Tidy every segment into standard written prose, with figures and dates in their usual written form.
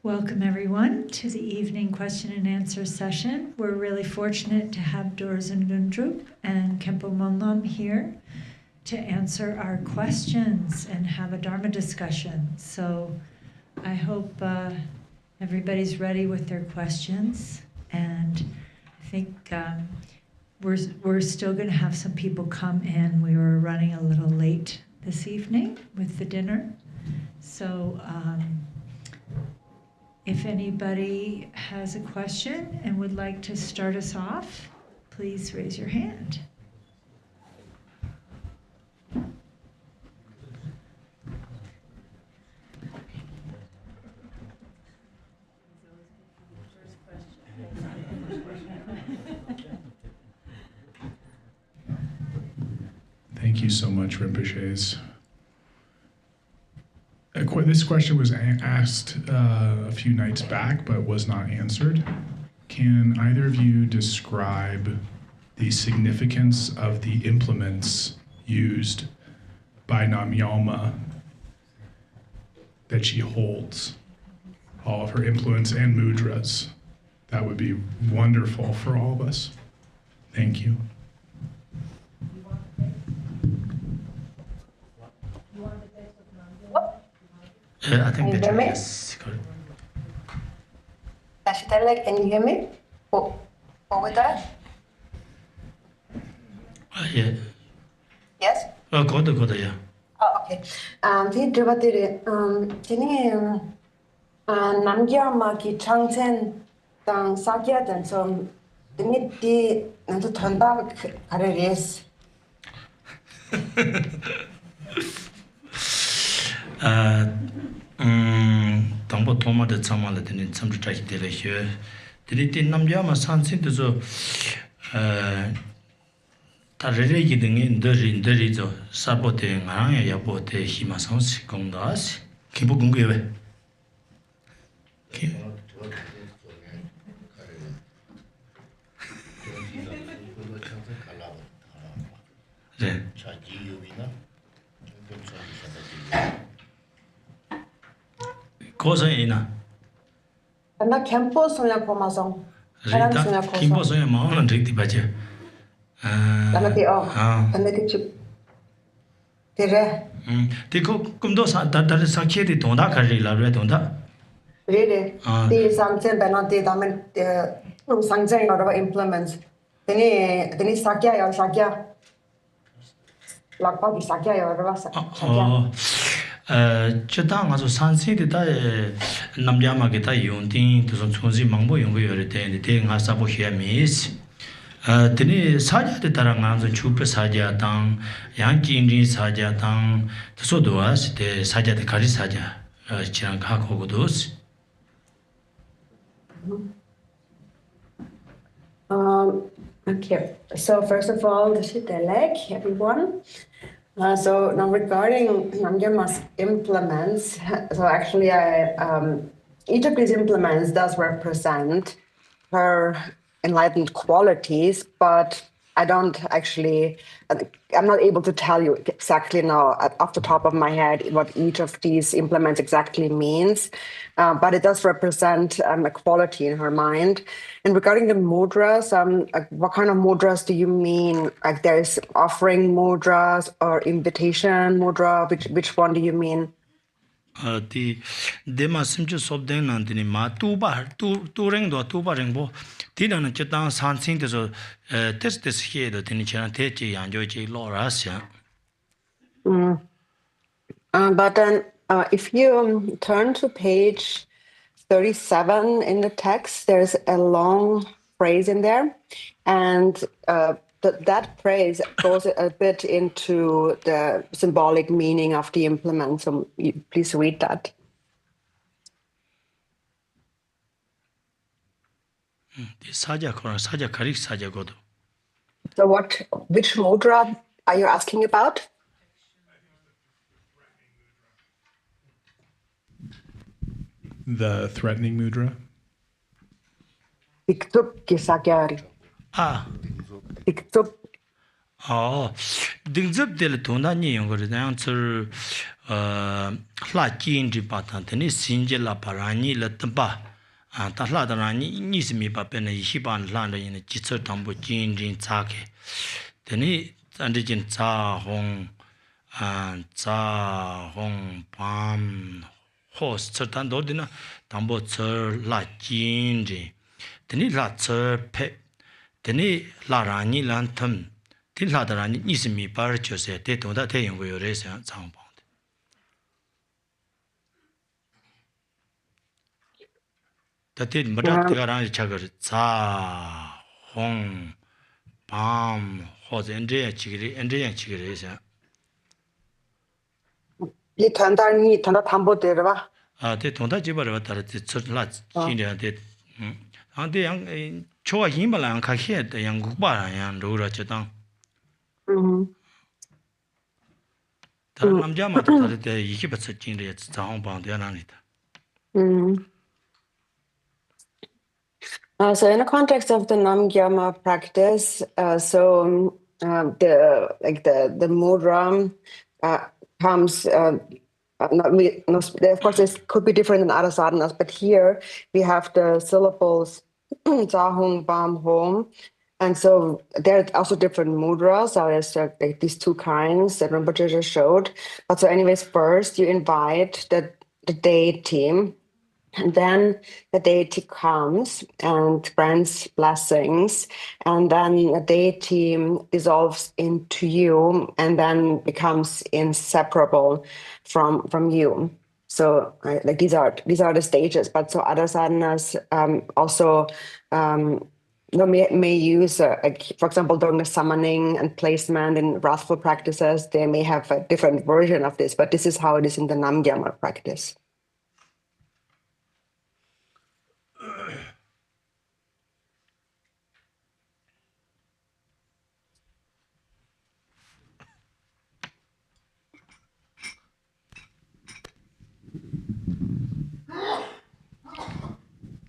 Welcome everyone to the evening question and answer session. We're really fortunate to have Dorzin and Khenpo Monlam here to answer our questions and have a Dharma discussion. So I hope everybody's ready with their questions, and I think we're still going to have some people come in. We were running a little late this evening with the dinner. So if anybody has a question and would like to start us off, please raise your hand. Thank you so much, Rinpoches. This question was asked a few nights back, but was not answered. Can either of you describe the significance of the implements used by Namgyalma that she holds? All of her influence and mudras. That would be wonderful for all of us. Thank you. I think that yes. Can you hear me? Over there? Yeah. Yes? Good, yeah. Oh, okay. The Dravadiri, Namgyalma ki Changchen tang Sakya dan so the Dhondup Kararis. Tambo Toma de Samala in some track delicious. Did it in Namgyama Sansin to so Tarere getting in the Rizo, saboting Yabote Himasons, Kondas, Kibugungue. Cosa ina? And the Khenpo Soya Pomasong. Khenpo Soya Mount and Rick the Badger. And the chip. They come those that is Sakiri Tonda, La Redonda. Really? The Samson Benati Daman Sanjay or implements. Then he Sakya or Sakya. Lakpaki Sakya or Sakya. Chetang also Sansi da Namgyama Gita Yunting to some Sunzi Mambo Yungu retain the Hasabo here miss. Tini Saja the Tarangan, the Chupa Saja Tang, Yankee Indian Saja Tang, the Sodoas, the Saja the Kari Saja, Chirankako Godos. Okay, so first of all, this is the leg, everyone. So now regarding Namgyalma's implements, so actually each of these implements does represent her enlightened qualities, but I'm not able to tell you exactly now off the top of my head what each of these implements exactly means, but it does represent a quality in her mind. And regarding the mudras, what kind of mudras do you mean? Like there's offering mudras or invitation mudra, which one do you mean? The Demasimju Sobden and the Ma two ring do two barringbo. Tidan Chetan Sansin to test this here, the Tinichan Techi and Joji Lorasia. But then if you turn to page 37 in the text, there's a long phrase in there, and that phrase goes a bit into the symbolic meaning of the implement. So please read that. Saja Karik Saja Godo. So which mudra are you asking about? The threatening mudra. Dingzub del Tona Ni Younger answer hla jin ri pa tan teni sinje la parani la tamba ta hla da rani ni simi pa pe na yi ban hla da yin ji tsu tambo jin rin cha ke teni andi jin cha hong pam hos tsu tan do dina tambo tsu la jin ri teni la tsu pe teni la rani lan tham teni hla da rani ni simi pa ra cho se te tong da te yung go yo re se chang pa Tati madak tiga rangi chagar ca, hong, pam, hoza endriyan chigiri isa. 이 단단히 단단 담보 되라. Te tongda jibarwa tara te tsirla chingriya te. Ante yang chowa himbala yang kakhiya yang gukbara yang rura chetang. Tara namgyama tara te yikiba tsir chingriya tsa hong pang te rangi ta. So in the context of the Namgyalma practice, the mudra comes. Of course, this could be different in other sadhanas, but here we have the syllables Zahung, Bam, Hom, and so there are also different mudras. So there's like these two kinds that Rinpoche just showed. But so, anyways, first you invite the deity. And then the deity comes and grants blessings, and then the deity dissolves into you and then becomes inseparable from you. So like these are the stages, but so other sadhanas also may use, for example, during the summoning and placement in wrathful practices, they may have a different version of this, but this is how it is in the Namgyalma practice.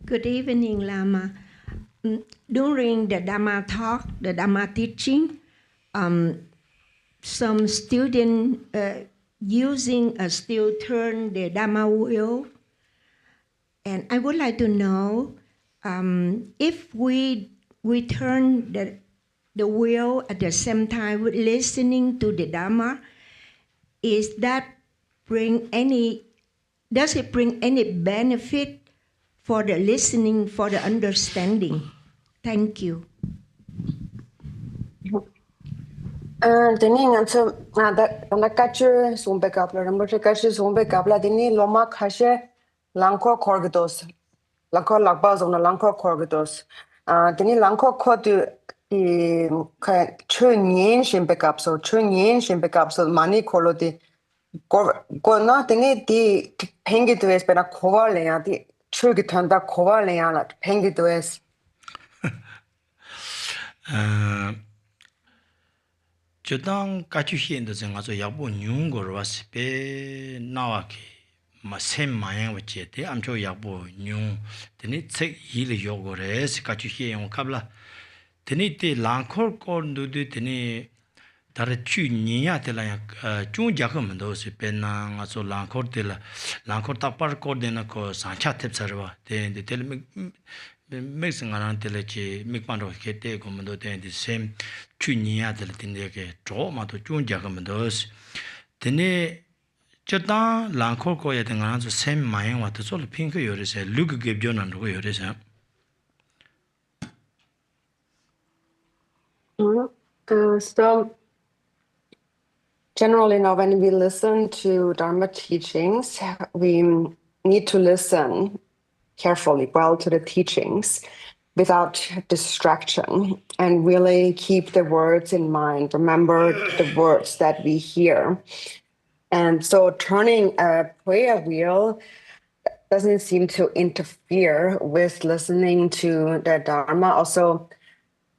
Good evening, Lama. During the Dhamma talk, the Dhamma teaching, some student using a still turn the Dhamma wheel. And I would like to know if we turn the wheel at the same time with listening to the Dhamma, does it bring any benefit for the listening, for the understanding? Thank you. Dini nganso na kachu sumbe kapla Rinpoche kachu sumbe kapla dini loma khashe langko korgados langko lakba zona langko korgados dini langko khodu I chunyin shimbe kapso mani kolo di go na dini di pengi dues bena kovale ya di chugi tanda kovale ya la pengi dues Jodang kachu hienda zenga zo yakbo nyungor wasi pe nawaki ma sem mayang wache te amcho yakbo nyung teni tsek hili yogore si kachu hienda kabla teni te langkor kor ndudu teni dara chu niya te la chung jaka mendo si pe na nga zo langkor te la langkor takpar kor dena ko sancha tep sarwa teni te mix ngaran tele chi mikmando kete ko mendo ten the same chunya tele tinde ke tro ma to chunja ko mendo tene chata langkor ko ya ngaran so same mai wa to so pink yore se lug ge bjonan ro yore se So generally now when we listen to Dharma teachings, we need to listen carefully well to the teachings without distraction and really keep the words in mind, remember the words that we hear. And so turning a prayer wheel doesn't seem to interfere with listening to the Dharma. Also,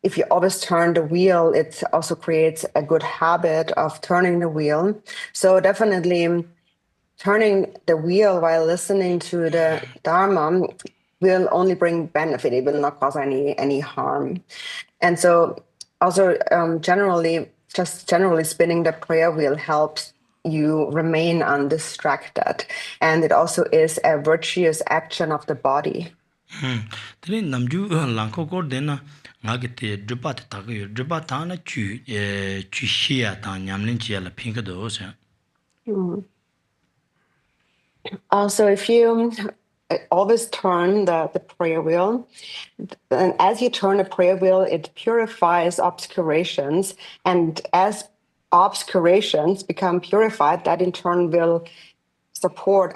if you always turn the wheel, it also creates a good habit of turning the wheel. So definitely turning the wheel while listening to the Dharma will only bring benefit. It will not cause any harm. And so also generally spinning the prayer wheel helps you remain undistracted. And it also is a virtuous action of the body. Tene namju lanko kor dena ngagite drupa tagayo drupa tana chu shia ta nyamlin chia la pinga do sa. Also, if you always turn the prayer wheel, and as you turn the prayer wheel, it purifies obscurations, and as obscurations become purified, that in turn will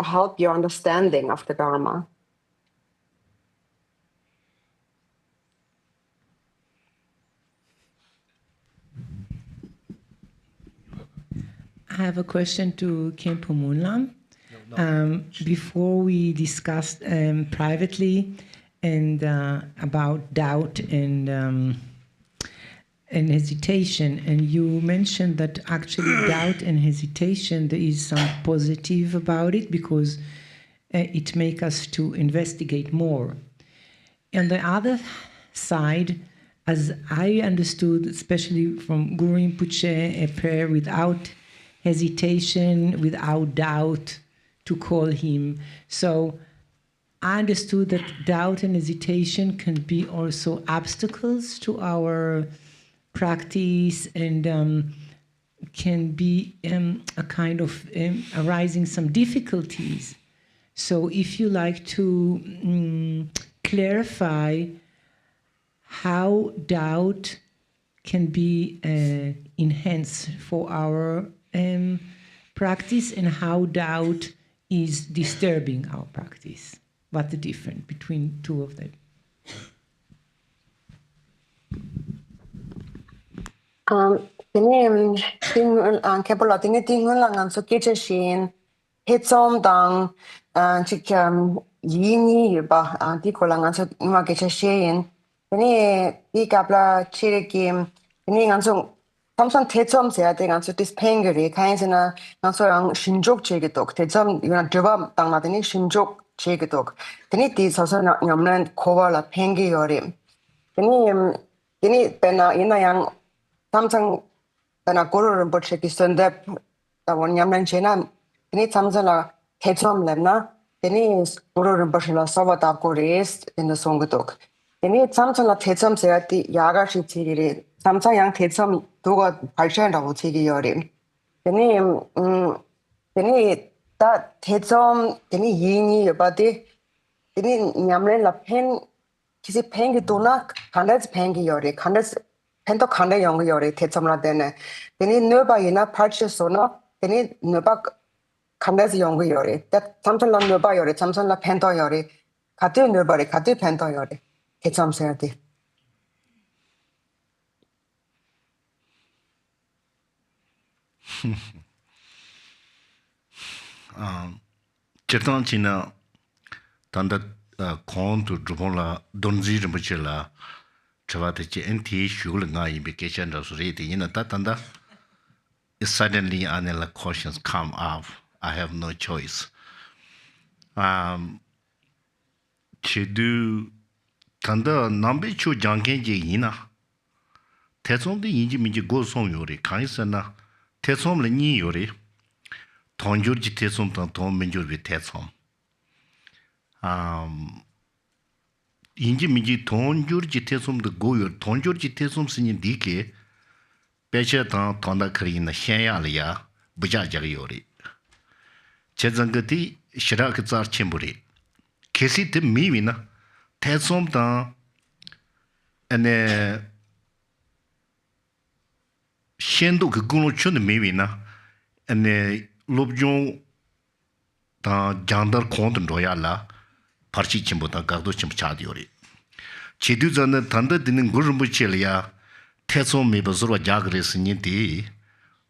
help your understanding of the Dharma. I have a question to Khenpo Monlam. Before we discussed privately and about doubt and hesitation, and you mentioned that actually doubt and hesitation, there is some positive about it because it makes us to investigate more. On the other side, as I understood, especially from Guru Rinpoche, a prayer without hesitation, without doubt, to call him. So I understood that doubt and hesitation can be also obstacles to our practice and can be a kind of arising some difficulties. So if you like to clarify how doubt can be enhanced for our practice and how doubt is disturbing our practice. What's the difference between two of them? Khenpo tini tingul langan so kecha shin hetzom dang chik yini ba di kolangan so ima kecha shin tini di kapla chiriki tini ngan so Samson 대점 세야 돼 간서 디스팽거리 카인스나 나서랑 신족 제기독 대점 이거는 드바 당나더니 신족 제기독 드니 디 서서 냠는 고발라 팽기 요림 드니 베나 이나양 삼성 베나 고르는 버체기 선데 다원 냠는 제나 드니 삼선라 대점 렘나 드니 고르는 버실라 서버다 고레스 인더 송거독 드니 삼선라 대점 세야 디 야가시 지리리 삼성양 대점 도가 발전하고 되게 어림. 되니 다 대점 되니 이니 여바디 되니 냠레 라펜 기시 팽기 도나 간다스 팽기 요리 간다스 펜도 간다 영기 요리 대점라 되네. 되니 너바이나 발치소나 되니 너바 간다스 영기 요리. 다 삼성라 너바 요리 삼성라 펜도 요리 가드 너바리 가드 펜도 요리 대점 세야디. Chetan China Tanda Kon to Drupola Donzi Rinpoche Travatachi NT Shul Ngai vacation Rosreti in a Tatanda suddenly anela cautions come up. I have no choice. Chidu Tanda Nambichu Jankenji Ina Tetson the Inji Miji goes on Yuri, Kaisana. Tetsom le ni yore, tonjur ji tetsom tan ton menjur vi tetsom. Inji minji tonjur ji tetsom de goyor, tonjur ji tetsom sinye dike, pecha tan tonda kari na shenya le ya, buja jaga yore. Che zangati shira kizar chembure. Kesi te miwi na, tetsom tan, ane, Shendo ke guno chun mewi na ane lobjong ta jandar kontan roya la parchi chimbo ta gagdo chimbo chadi yore. Chidu zane tanda dinin gurumbu chele ya tetso meba zorwa jagre sinye di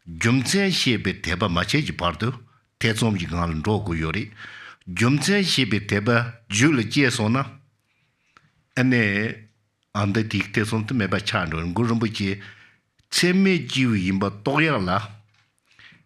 gyumtsen shebe teba mache ji pardo tetso mji gangan rogo yore. Gyumtsen shebe teba jule jeso na ane anda dik tetso meba chando gurumbu che Tseme jiwi yinba toya la,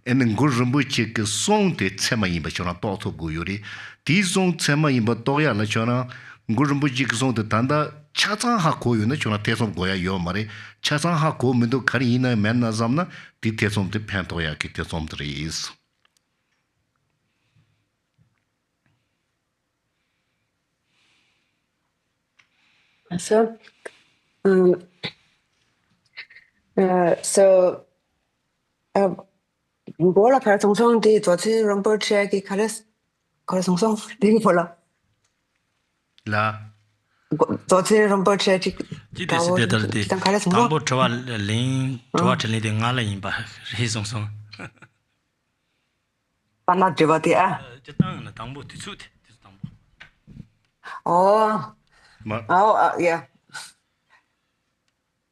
ene ngur rinpoche ke song te tsema yinba chona toto go yori. Di song tsema yinba toya la chona ngur rinpoche ke song te tanda chachan ha ko yu na chona tesom goya yo mare. Chachan ha ko mendo kari ina men na zamna di tesom te pen toya ki tesom tre is. So, um, so, 뭐라 별 정성디 도지 럼버체기 카레스 거래 정성 되게 몰라. 라 도지 럼버체기 지데스 데달데 기타 카레스 뭐? 담보 저와 링 저와 틀리데 nga라인 바 리송송 만나 줘봐디야. 저땅나 담보 티수데 담보 Oh, 마 yeah.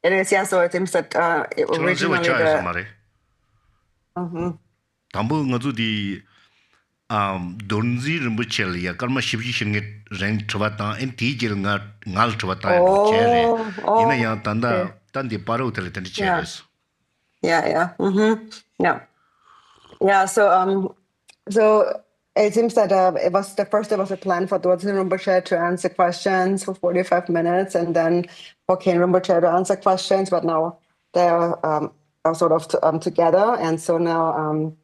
It is, yeah, so it seems that originally originally the... 담보 ngazu Dorzin Rinpoche ya karma shibji shinge rang chwata en ti jil ngal chwata chere ina ya tanda tandi paro tele tandi cheres Yeah. So it seems that it was a plan for Dorzin Rinpoche to answer questions for 45 minutes, and then for Khenchen Rinpoche to answer questions, but now they're are sort of together, and so now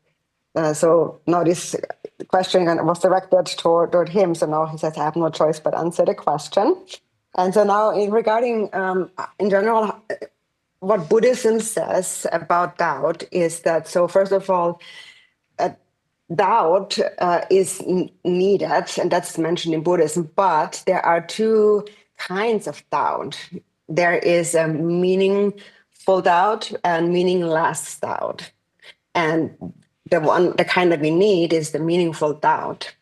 this question was directed toward him. So now he says, I have no choice but answer the question. And so now regarding, in general, what Buddhism says about doubt is that, so first of all, doubt is needed, and that's mentioned in Buddhism, but there are two kinds of doubt. There is a meaningful doubt and meaningless doubt. And the kind that we need is the meaningful doubt.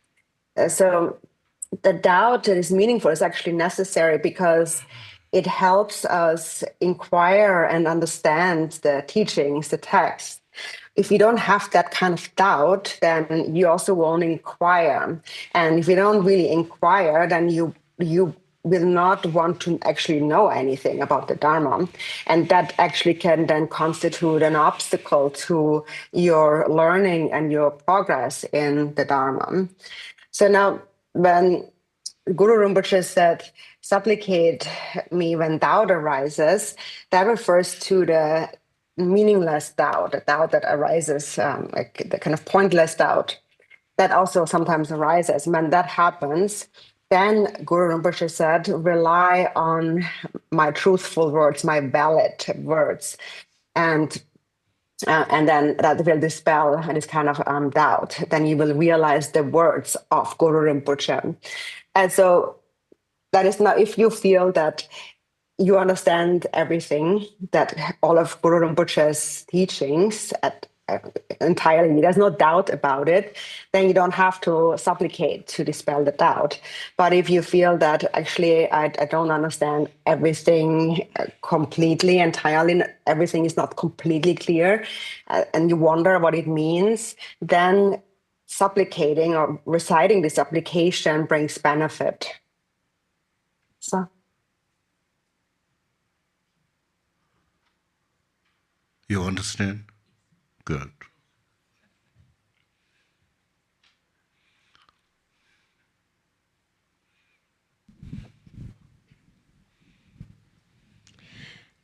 So the doubt that is meaningful is actually necessary because it helps us inquire and understand the teachings, the text. If you don't have that kind of doubt, then you also won't inquire. And if you don't really inquire, then you will not want to actually know anything about the Dharma. And that actually can then constitute an obstacle to your learning and your progress in the Dharma. So now, when Guru Rinpoche said, supplicate me when doubt arises, that refers to the meaningless doubt, the doubt that arises, like the kind of pointless doubt that also sometimes arises. When that happens, then Guru Rinpoche said, rely on my truthful words, my valid words. And then that will dispel this kind of doubt. Then you will realize the words of Guru Rinpoche. And so that is now, if you feel that you understand everything, that all of Guru Rinpoche's teachings entirely, there's no doubt about it, then you don't have to supplicate to dispel the doubt. But if you feel that actually I don't understand everything completely, entirely, everything is not completely clear, and you wonder what it means, then supplicating or reciting this supplication brings benefit. So. You understand? Good.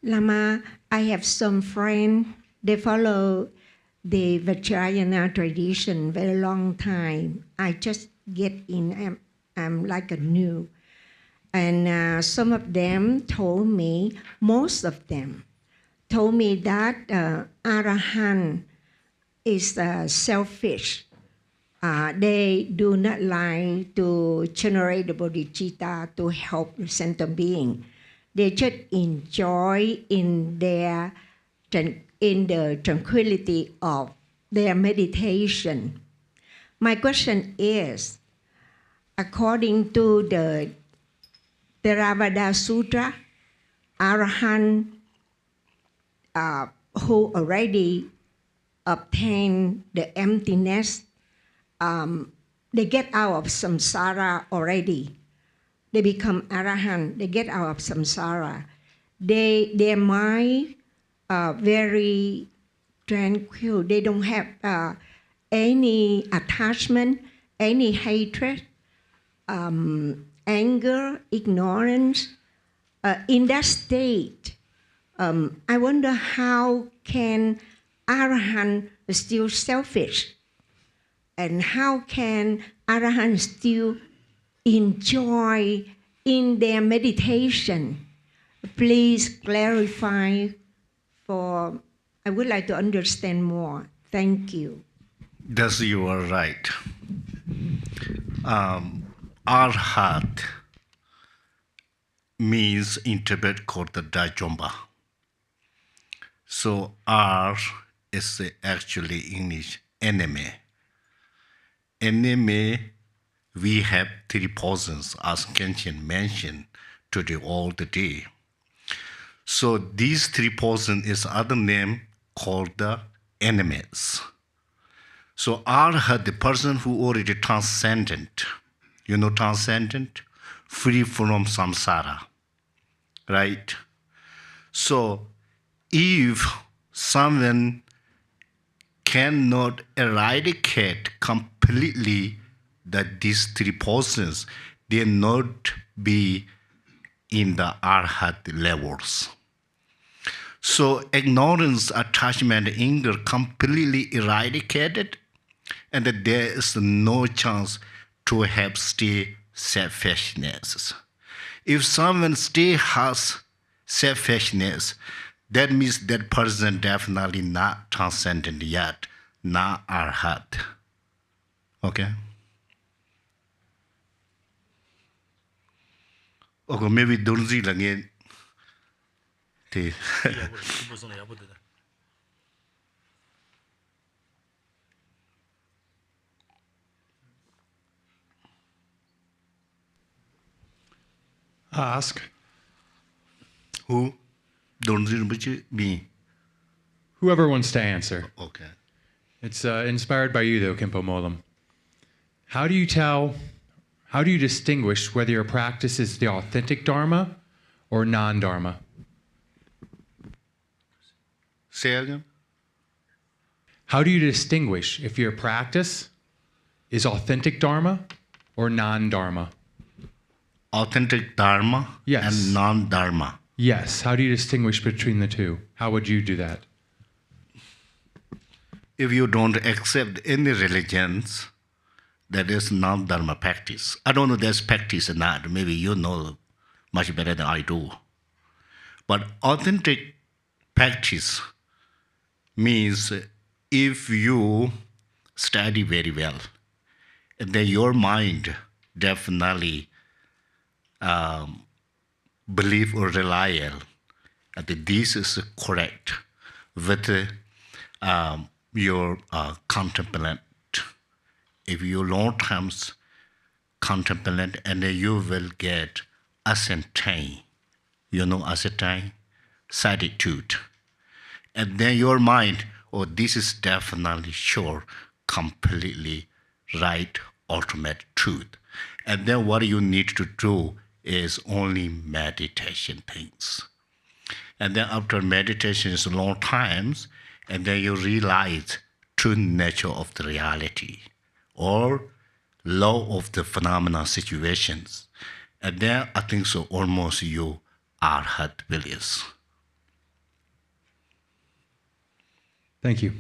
Lama, I have some friends, they follow the Vajrayana tradition very long time. I just get in, I'm like a new. And some of them told me, most of them told me that Arahant is selfish. They do not like to generate the bodhicitta to help the sentient being. They just enjoy in the tranquility of their meditation. My question is, according to the Theravada Sutra, Arahant who already obtained the emptiness, they get out of samsara already. They become Arahant, they get out of samsara. Their mind very tranquil. They don't have any attachment, any hatred, anger, ignorance. In that state, I wonder how can Arahant still selfish? And how can Arahant still enjoy in their meditation. Please clarify for, I would like to understand more. Thank you. That's you are right. Arhat means interpret called the Dajomba. So R is actually English enemy. Enemy, we have three portions as Khenchen mentioned today all the day. So these three portions is other name called the enemies. So Arhat, the person who already transcendent, you know transcendent, free from samsara, right? So if someone cannot eradicate completely that these three portions, they not be in the Arhat levels. So ignorance, attachment, anger completely eradicated, and that there is no chance to have stay selfishness. If someone still has selfishness, that means that person definitely not transcendent yet, not Arhat. Okay? Okay, maybe Dorzin again. Ask. Who? Dorzin Rinpoche? Me. Whoever wants to answer. Okay. It's inspired by you, though, Khenpo Monlam. How do you distinguish whether your practice is the authentic Dharma or non-Dharma? Say again? How do you distinguish if your practice is authentic Dharma or non-Dharma? Authentic Dharma Yes. and non-Dharma. Yes. How do you distinguish between the two? How would you do that? If you don't accept any religions, that is non-Dharma practice. I don't know there's practice or not. Maybe you know much better than I do. But authentic practice means if you study very well, then your mind definitely believe or rely that this is correct with your contemplate. If you long times contemplate, and then you will get ascertain. You know ascertain? Certitude. And then your mind, oh, this is definitely sure, completely right, ultimate truth. And then what you need to do is only meditation things. And then after meditation is long times, and then you realize true nature of the reality or law of the phenomena situations. And then I think so almost you Arhat willis. Thank you.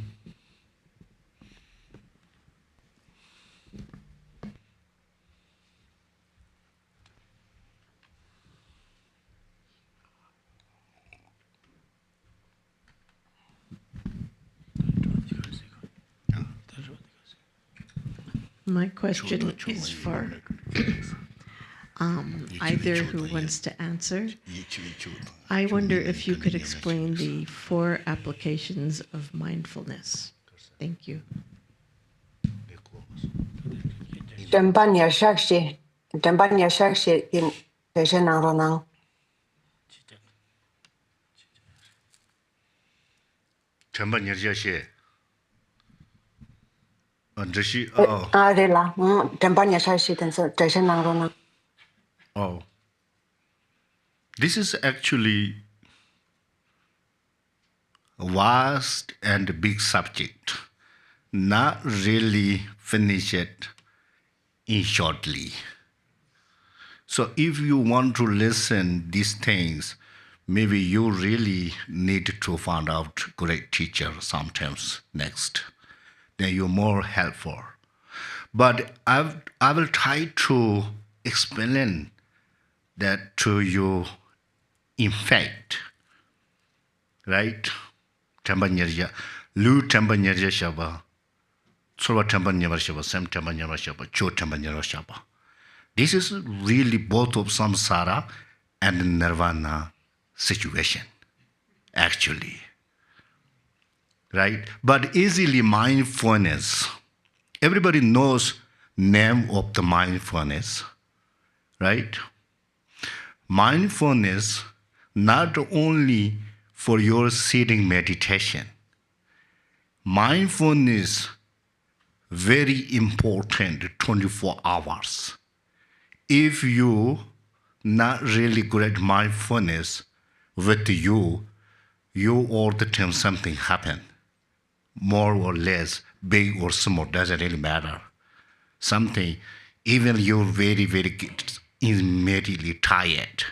My question is for either who wants to answer. I wonder if you could explain the 4 applications of mindfulness. Thank you. Dambanya Shakshi in Peshanang. Adela, Dambanya Shakshi and Peshanang. Oh. This is actually a vast and big subject. Not really finish it in shortly. So if you want to listen these things, maybe you really need to find out great teacher sometimes next. Then you're more helpful. But I will try to explain that to you infect, right? Tambanyarja, Lu Tambanyarja Shaba, Sora Tambanyava Shaba, Sam Tambanyava Shaba, Cho Tambanyava Shaba. This is really both of samsara and nirvana situation, actually. Right? But easily mindfulness. Everybody knows name of the mindfulness, right? Mindfulness not only for your sitting meditation. Mindfulness very important 24 hours. If you not really good at mindfulness with you all the time something happen. More or less, big or small, doesn't really matter. Something, even you're very, very immediately tired.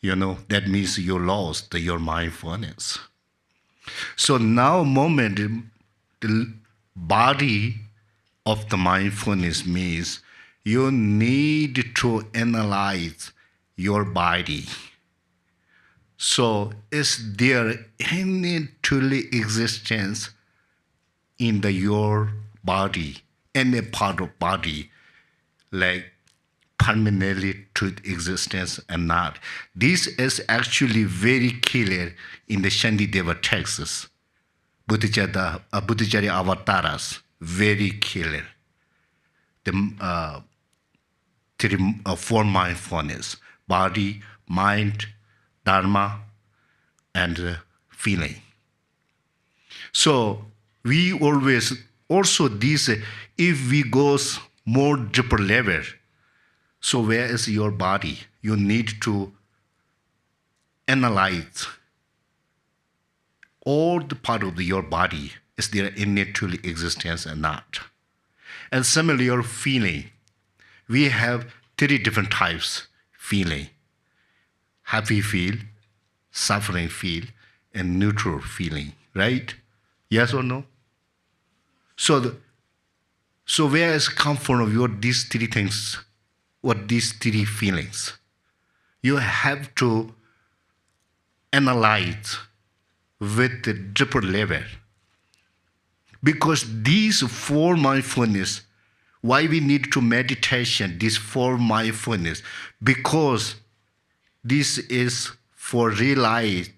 That means you lost your mindfulness. So now moment, the body of the mindfulness means you need to analyze your body. So is there any truly existence in your body, any part of body, like permanently to existence and not? This is actually very clear in the Shantideva texts. Buddhacharya avatars, very clear. The four mindfulness, body, mind, dharma, and feeling. So we always, also this, if we go more deeper level, so where is your body? You need to analyze all the part of your body. Is there any truly existence or not? And similarly, your feeling. We have 3 different types feeling. Happy feel, suffering feel, and neutral feeling, right? Yes or no? So where is come from these 3 things, what these 3 feelings? You have to analyze with the deeper level. Because these 4 mindfulness, why we need to meditation, these 4 mindfulness? Because this is for realize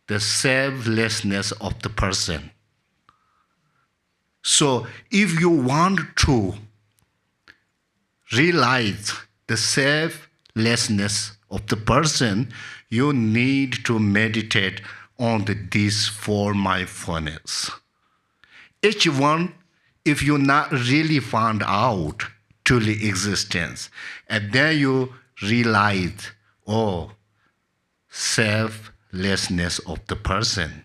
the selflessness of the person. So if you want to realize the selflessness of the person, you need to meditate on these 4 mindfulness. Each one, if you not really found out truly existence, and then you realize, selflessness of the person.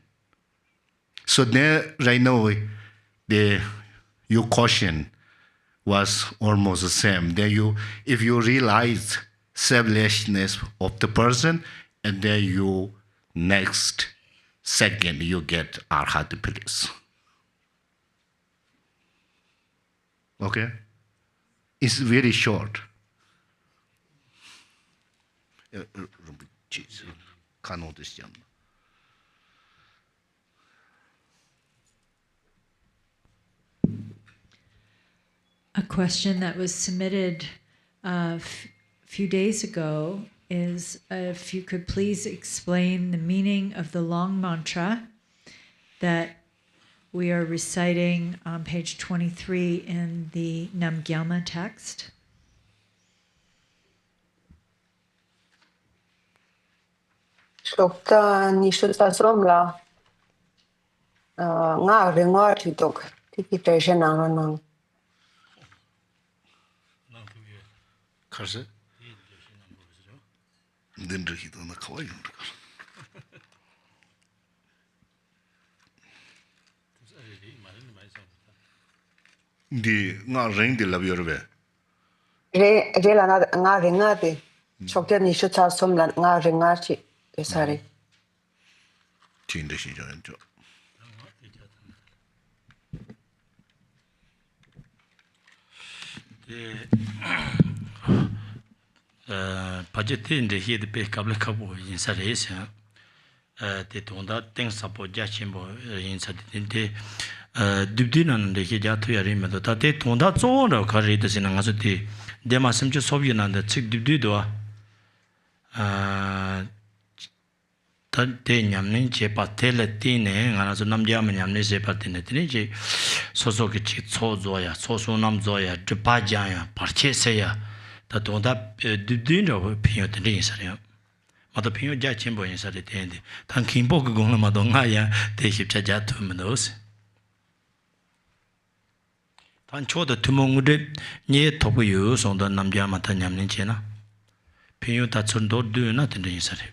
So there, right now, your question was almost the same. Then if you realize selflessness of the person, and then you next second you get arhat bliss. Okay, it's very short. A question that was submitted a few days ago is if you could please explain the meaning of the long mantra that we are reciting on page 23 in the Namgyalma text. Shokta nishuta somla nga ringwa chitok tiki teshe nang. Karse? Dindra hito na kawai. Di nga ring di labi yorbe. Re la nga ringa de. Shokta nishuta somla nga ringa chi. Sorry. Tinda shi jan jo. budget in the heat the pay couple in Saturdays. The Tonda things support Jachimbo in Saturday. Dubdinan the Hijatu Yarim, that they Tonda Zora carried the Sinangasuti. They must seem to Soviet and the Chick Dubdua. Tate Yamni, Patele Tine, and as a Namgyalma Yamni Patinetini, Sosoki Sozoya, Soso Namzoya, Jupajaya, Parcheseya, that don't up Dudino Piotin. Mother Pio Jachimbo in Saturday. Tankimbo Gona Madongaya, they ship Chajatu Meadows. Tancho the Tumongude near Topu on the Namgyalma Tanyam Chena. Pio Tatsundo do nothing in Saturday.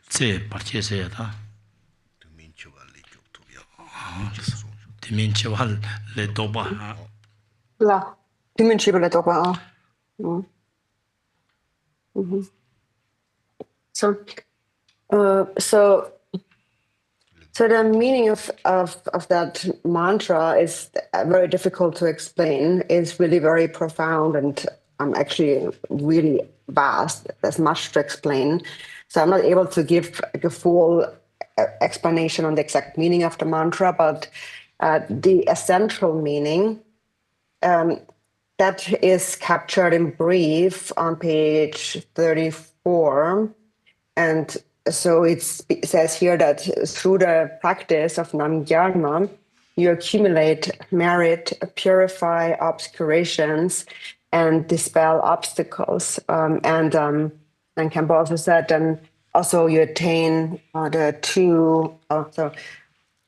Say, Parcheseya. Diminchual le Doba. La. Diminchual le Doba. So the meaning of that mantra is very difficult to explain. It's really very profound and actually really vast. There's much to explain. So I'm not able to give a full explanation on the exact meaning of the mantra, but the essential meaning that is captured in brief on page 34. And so it says here that through the practice of Namgyalma, you accumulate merit, purify obscurations, and dispel obstacles. And Khenpo also said, and also you attain the two,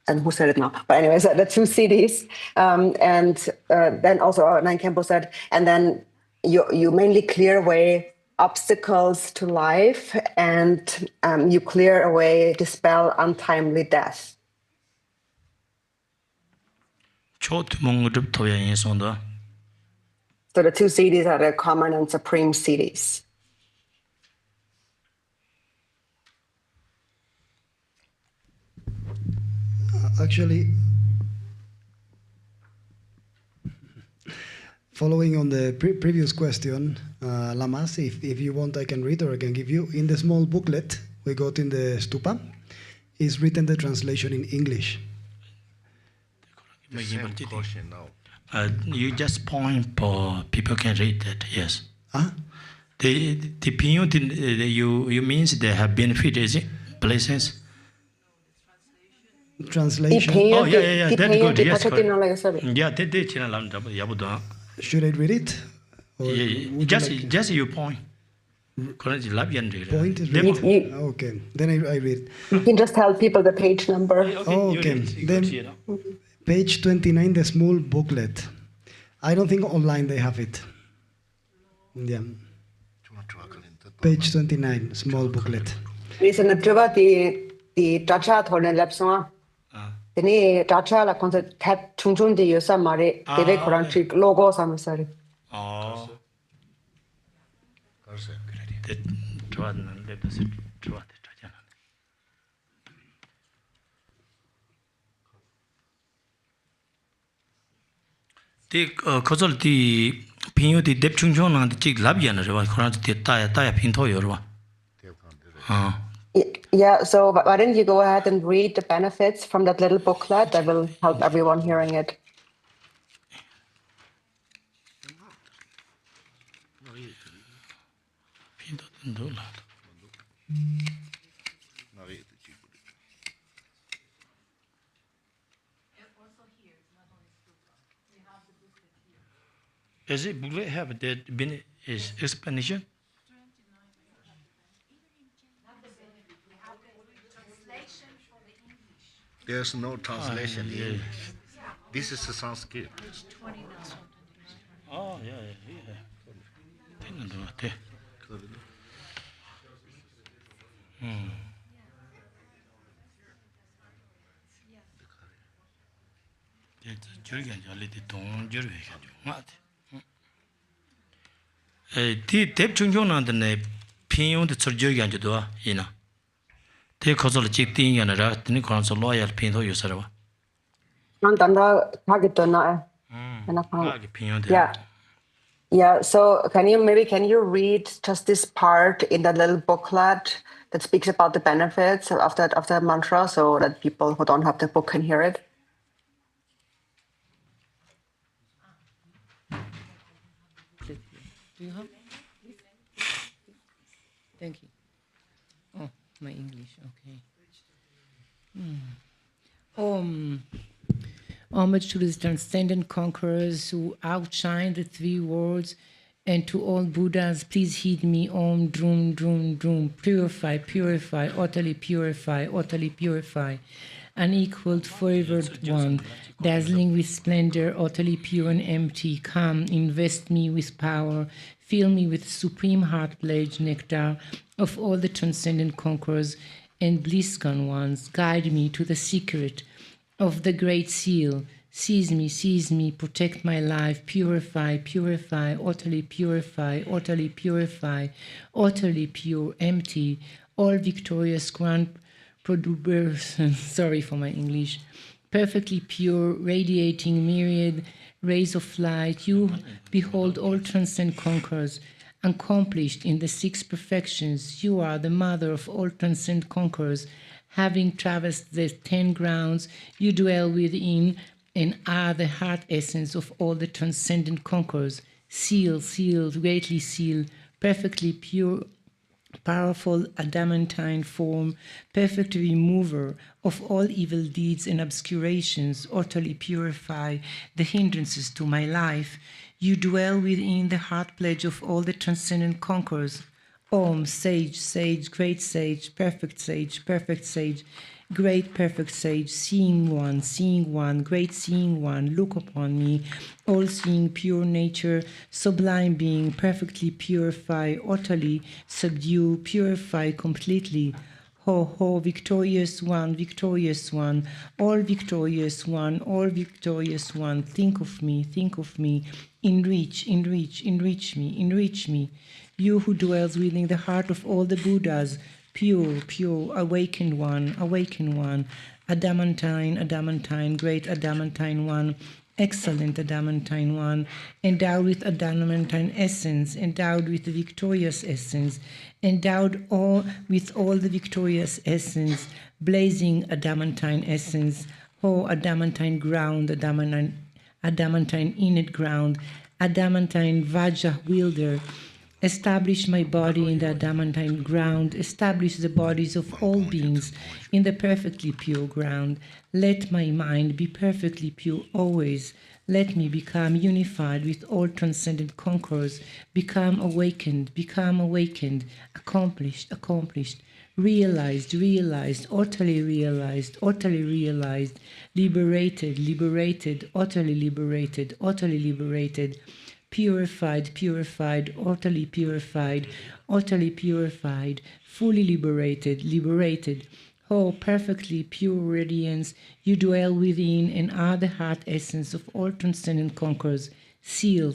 and who said it now? But anyways, the two cities. And then also Khenpo said, and then you mainly clear away obstacles to life, and you clear away, dispel untimely death. So the two cities are the common and supreme cities. Actually, following on the previous question, Lamas, if you want, I can read or I can give you. In the small booklet we got in the stupa, is written the translation in English. You just point for people can read that, yes. Huh? The pinyo you means they have benefit, is it? Places? Translation. Oh, yeah. That's good. Yes, yeah, should I read it? Yeah, just you point. Point is okay. Then I read. You can just tell people the page number. Okay. Then page 29, the small booklet. I don't think online they have it. Yeah. Page 29, small booklet. Listen, the Chacha told Lepsona. Then Chacha la concept cat chungchun de yosa mare, the Koran trick logo samasari. Oh. The causal the pinyo the depth chungchon and the chick labian, Koran the taya pinto yorba. Yeah, so why don't you go ahead and read the benefits from that little booklet? That will help everyone hearing it. Does it booklet have that been is explanation? There's no translation in English. This is the Sanskrit. Oh, yeah. Te kozol chik ting yana ra tini koran so loyal pinto yusarwa. Nandanda target na. Pinyo de. Yeah. Yeah, so can you read just this part in the little booklet that speaks about the benefits of that mantra so that people who don't have the book can hear it? Do you have? Thank you. Oh, my English, okay. Homage to the transcendent conquerors who outshine the three worlds, and to all Buddhas, please heed me. Om, drum, drum, drum. Purify, purify, utterly purify, utterly purify. Unequaled, favored one, dazzling with splendor, utterly pure and empty. Come, invest me with power, fill me with supreme heart pledge nectar of all the transcendent conquerors and bliss-gone ones. Guide me to the secret of the Great Seal. Seize me, protect my life, purify, purify, utterly purify, utterly purify, utterly pure, empty, all victorious grand protuberance, sorry for my English, perfectly pure, radiating myriad rays of light. You behold all transcendent conquerors, accomplished in the six perfections. You are the mother of all transcendent conquerors. Having traversed the 10 grounds, you dwell within and are the heart essence of all the transcendent conquerors. Sealed, greatly sealed, perfectly pure, powerful adamantine form, perfect remover of all evil deeds and obscurations, utterly purify the hindrances to my life. You dwell within the heart pledge of all the transcendent conquerors. Om, sage, great sage, perfect sage, great perfect sage, seeing one, great seeing one, look upon me, all seeing pure nature, sublime being, perfectly purify, utterly subdue, purify completely. Ho, victorious one, all victorious one, think of me, enrich me. You who dwells within the heart of all the Buddhas, pure, awakened one, adamantine, great adamantine one, excellent adamantine one, endowed with adamantine essence, endowed with the victorious essence, endowed with all the victorious essence, blazing adamantine essence, adamantine ground, adamantine innate ground, adamantine Vajra wielder. Establish my body in the adamantine ground. Establish the bodies of all beings in the perfectly pure ground. Let my mind be perfectly pure always. Let me become unified with all transcendent conquerors. Become awakened, accomplished, realized, utterly realized, liberated, utterly liberated, purified, utterly purified, fully liberated. Oh, perfectly pure radiance, you dwell within and are the heart essence of all transcendent conquerors. Seal,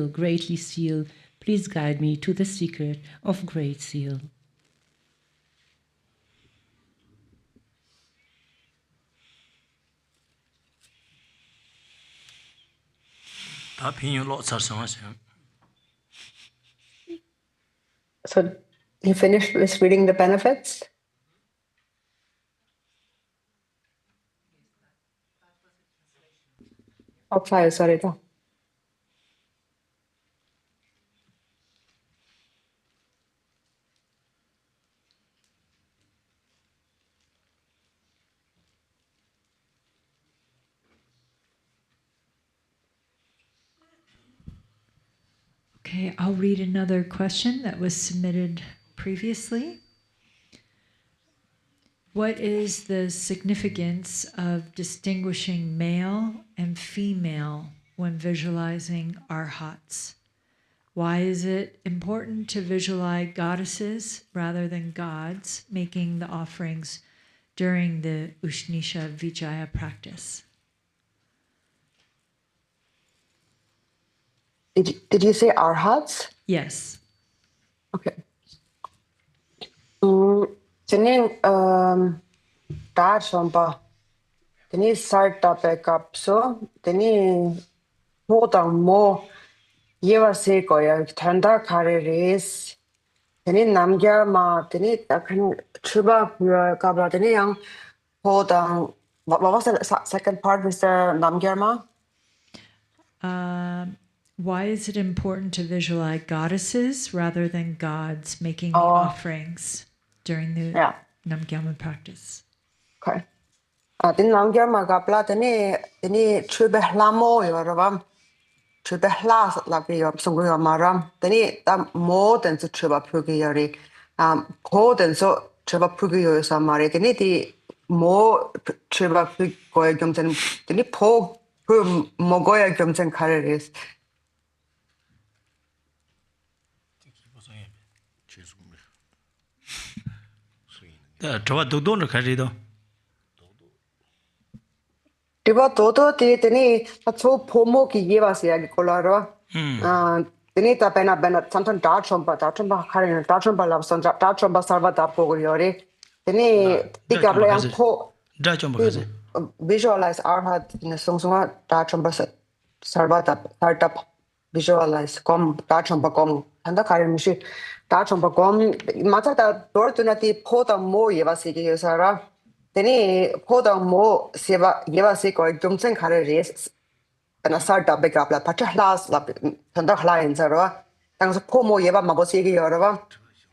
greatly seal. Please guide me to the secret of Great Seal. So you finished with reading the benefits? Okay, sorry. Okay, I'll read another question that was submitted previously. What is the significance of distinguishing male and female when visualizing arhats? Why is it important to visualize goddesses rather than gods making the offerings during the Ushnisha Vijaya practice? Did you say arhats? Yes. Okay. Tini dar sompa. Tini sarta pe kapso. Tini modang mo Yevase goya tanda kareres. Teni Namgyalma, teni akan chuba kabla teni yang podang. What was the second part, Mr. Namgyalma? Why is it important to visualize goddesses rather than gods making the offerings during the Namgyalma practice? Okay. Teni Namgyalma kabla teni chuba lamo yoravam. Chuba hlas labi yom sungu yomaram. Teni tam mo den su chuba pugi yori. Po den su chuba pugi yori samari. Teni di mo chuba pugi goya gyomsen. Teni po mo goya gyomsen kareres. Diba todo teni atso pomo ki yevasi agi kolaro. Teni ta pena santan dachomba karin dachomba labson dachomba sarva dapo yori. Teni tikabla yang po visualize arhat in songsunga dachomba sarva dap visualize kom dachomba kom anda karin mishi dachomba kom mata da dortunati poda mo yevasi ki yosara. Teni podang mo seva yevasi ko gyomsen kareres ana sarta bekapla pachahlas la tanda hlain zaro tangso pomo yeva mabosi gi yorwa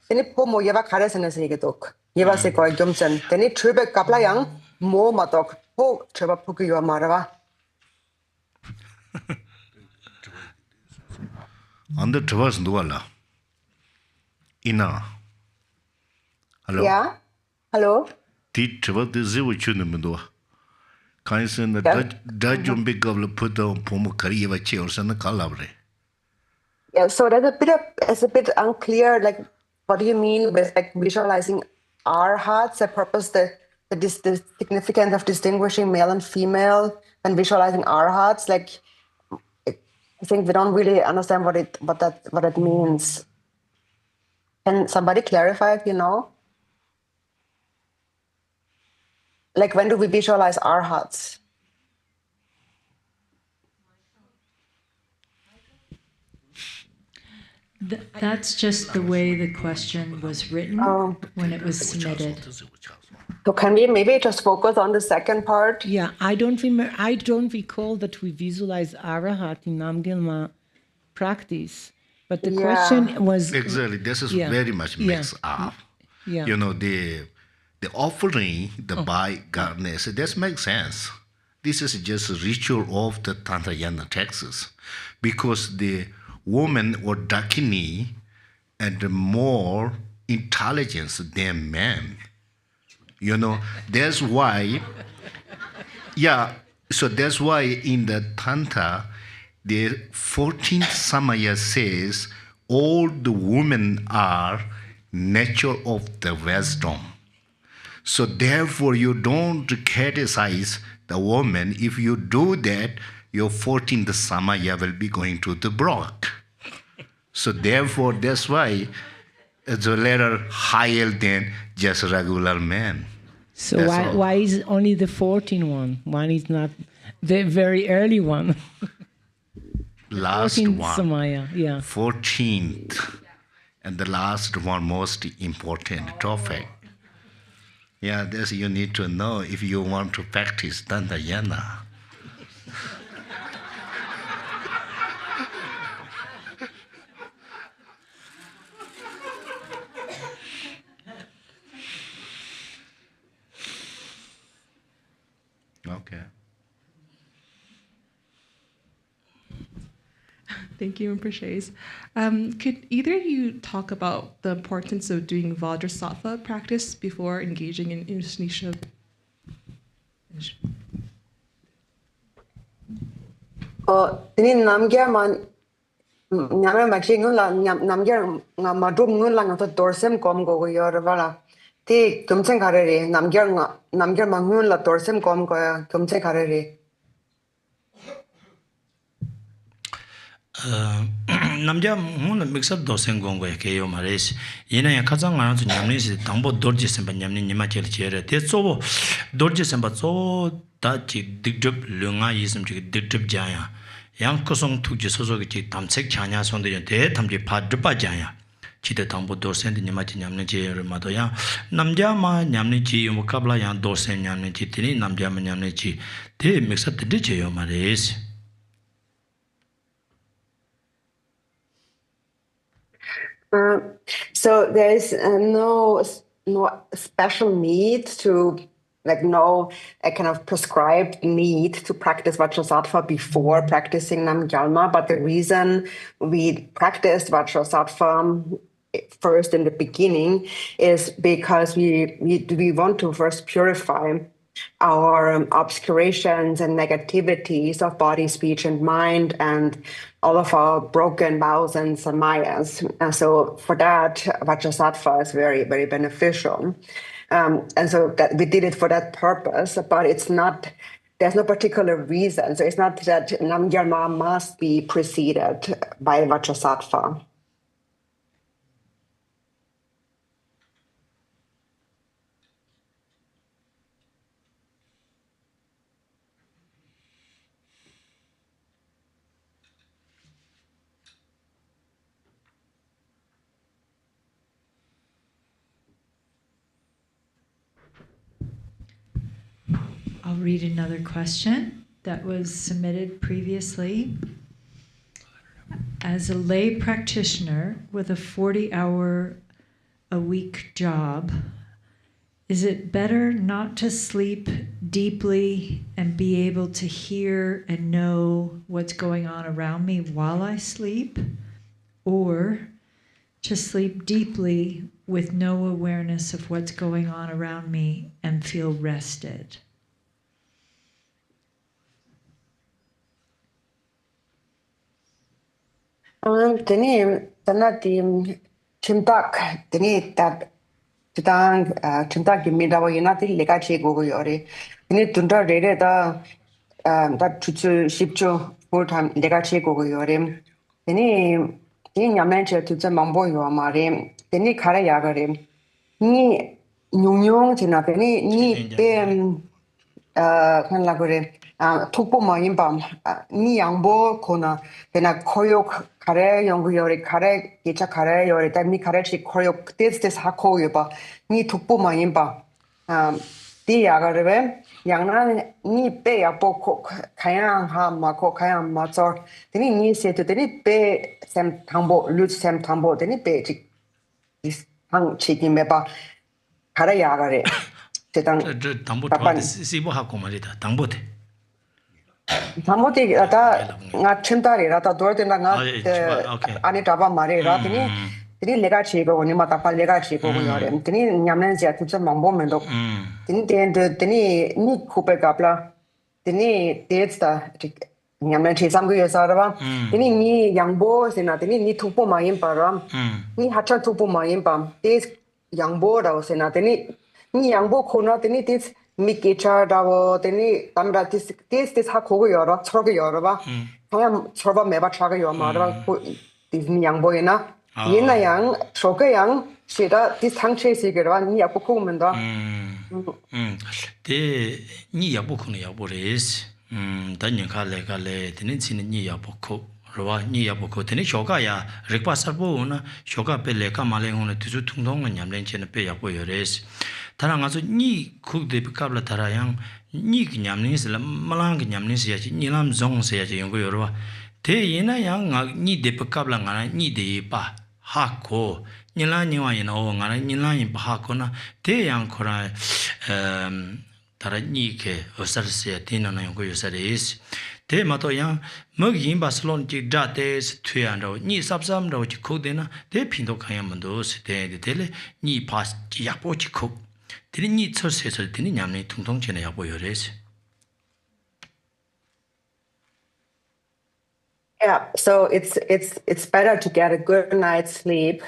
teni pomo yeva karesene sege dok yevasi ko gyomsen teni chube kapla yang mo matok po cheba puki yo marwa under twas duala ina hello yeah hello Teacher, the zero chunamdo. Kinds the Dajum big of the put on Pomo Kariva chairs and the Calabre. Yeah, so that's a bit unclear. Like, what do you mean with like visualizing our hearts? The purpose, the significance of distinguishing male and female, and visualizing our hearts. Like, I think we don't really understand what it means. Can somebody clarify if you know? Like, when do we visualize our hearts? That's just the way the question was written when it was submitted. So can we maybe just focus on the second part? Yeah, I don't recall that we visualize Arahat in Namgyalma practice, but the question was exactly. This is very much mixed up. Yeah. You know the offering, the by goddess, that makes sense. This is just a ritual of the Tantrayana texts because the woman or Dakini and more intelligence than men. You know, that's why, so that's why in the Tantra, the 14th Samaya says all the women are nature of the wisdom. So therefore, you don't criticize the woman. If you do that, your 14th Samaya will be going to the block. So therefore, that's why it's a little higher than just regular man. So why is only the 14th one? One is not the very early one. Last 14th one. Samaya, yeah. 14th. And the last one, most important topic. Yeah, this you need to know if you want to practice Dandayana. Okay. Thank you, Rinpoche. Could either of you talk about the importance of doing Vajrasattva practice before engaging in Indonesia? Ini Namgyalma nyame makli ngula Namgyalma madum ngula ngata Dorzin kom go yorvala. Ti kumchen kareri Namgyalma ngula Dorzin kom go kumchen kareri. 남자 문은 믹서 도생 공부에 개요 말이지 이나야 가장 많은 냠니시 당보 도르지선 냠니 니마젤 제레 대소보 도르지선 바소 다지 딕듭 릉아 이슴 지 딕듭 자야 yang kosong tukji soso ki tamsek chanya sonde yon te tamji padrupa jaya chide tambo Dorzin de nyamachi nyamne chi mato yang Namgyalma nyamne chi yung kabla yang Dorzin nyamne chi tini Namgyalma nyamne chi te mixa tadi che yo mares. So there is no special need to no a kind of prescribed need to practice Vajrasattva before practicing Namgyalma, but the reason we practiced Vajrasattva first in the beginning is because we want to first purify our obscurations and negativities of body, speech, and mind, and all of our broken vows and samayas. And so for that, Vajrasattva is very, very beneficial. And so that we did it for that purpose, but it's not, there's no particular reason. So it's not that Namgyalma must be preceded by Vajrasattva. I'll read another question that was submitted previously. As a lay practitioner with a 40-hour-a-week job, is it better not to sleep deeply and be able to hear and know what's going on around me while I sleep, or to sleep deeply with no awareness of what's going on around me and feel rested? Teni tana tim chimtak teni that chitang chimtak gimidawa yunati lega che go yore teni tunda rede da chuchu shipcho full time lega che go yore teni nyamenche tuja mambo yo mare teni khara yagare ni nyung china teni ni pe kan lagore tukpo mayimbam ni 양보 ko나 tena koyok kare 연구열이 kare 예차 kare 열이 때미 kare치 koyok 데스데 사코 요바 니 tukpo mayimbam 디 야가르베 양난 니 빼야보 가양 하마코 가양 마저 teni ni 세트 teni 빼 샘 당보 루트 샘 당보 teni 빼지 당 책임해봐 가래 야가래 대당 당보 도와데 시보 하고 말이다 당보대 당보대 나 춘달이라다 도르데나 나 아니 잡아 말이라 tini lega chigo ni mata pa lega chigo yore tini nyamnen sia tuja mambo mendo tini tini ni kupe kapla tini tetsta nyamnen chi samgu yesarwa tini ni yangbo sina tini ni tukpo mayin para ni hacha tukpo mayin pa tes yangbo da sina tini ni yangbo khona tini tes 미케차 다워 되니 담라 디스 하 고고 여러 저거 여러 봐 그냥 저거 매바 차가 여 말아 디즈니 양보이나 얘나 양 저거 양 시다 디스 상체시 그러와 니 약고 고면다 니 약보코는 약보레스 단연 갈래 되는 지는 니 약보코 로와 니 약보코 되니 쇼가야 릭바사보나 쇼가 벨레가 말랭오는 두주 통통은 냠랭체는 빼 약보 여레스 다랑 가서 니 국대 비kabla 다라양 니 냠닝스라 말랑 냠닝스야지 니람 종스야지 연구 여러 대이나 양니 대비kabla 가나 니 대바 하고 니라니와이나 오가나 니라니 바하거나 대양 코라 다라 니케 어서스야 되는 연구 요사레스 대마도양 먹인 바슬론지 자데스 퇴안로 니 삽삼로 지코데나 대핀도 가야만도 스테데텔레 니 파스 약보지코 드리니 처세서 드니 냠니 퉁퉁전에 하고 요래서. Yeah, so it's better to get a good night's sleep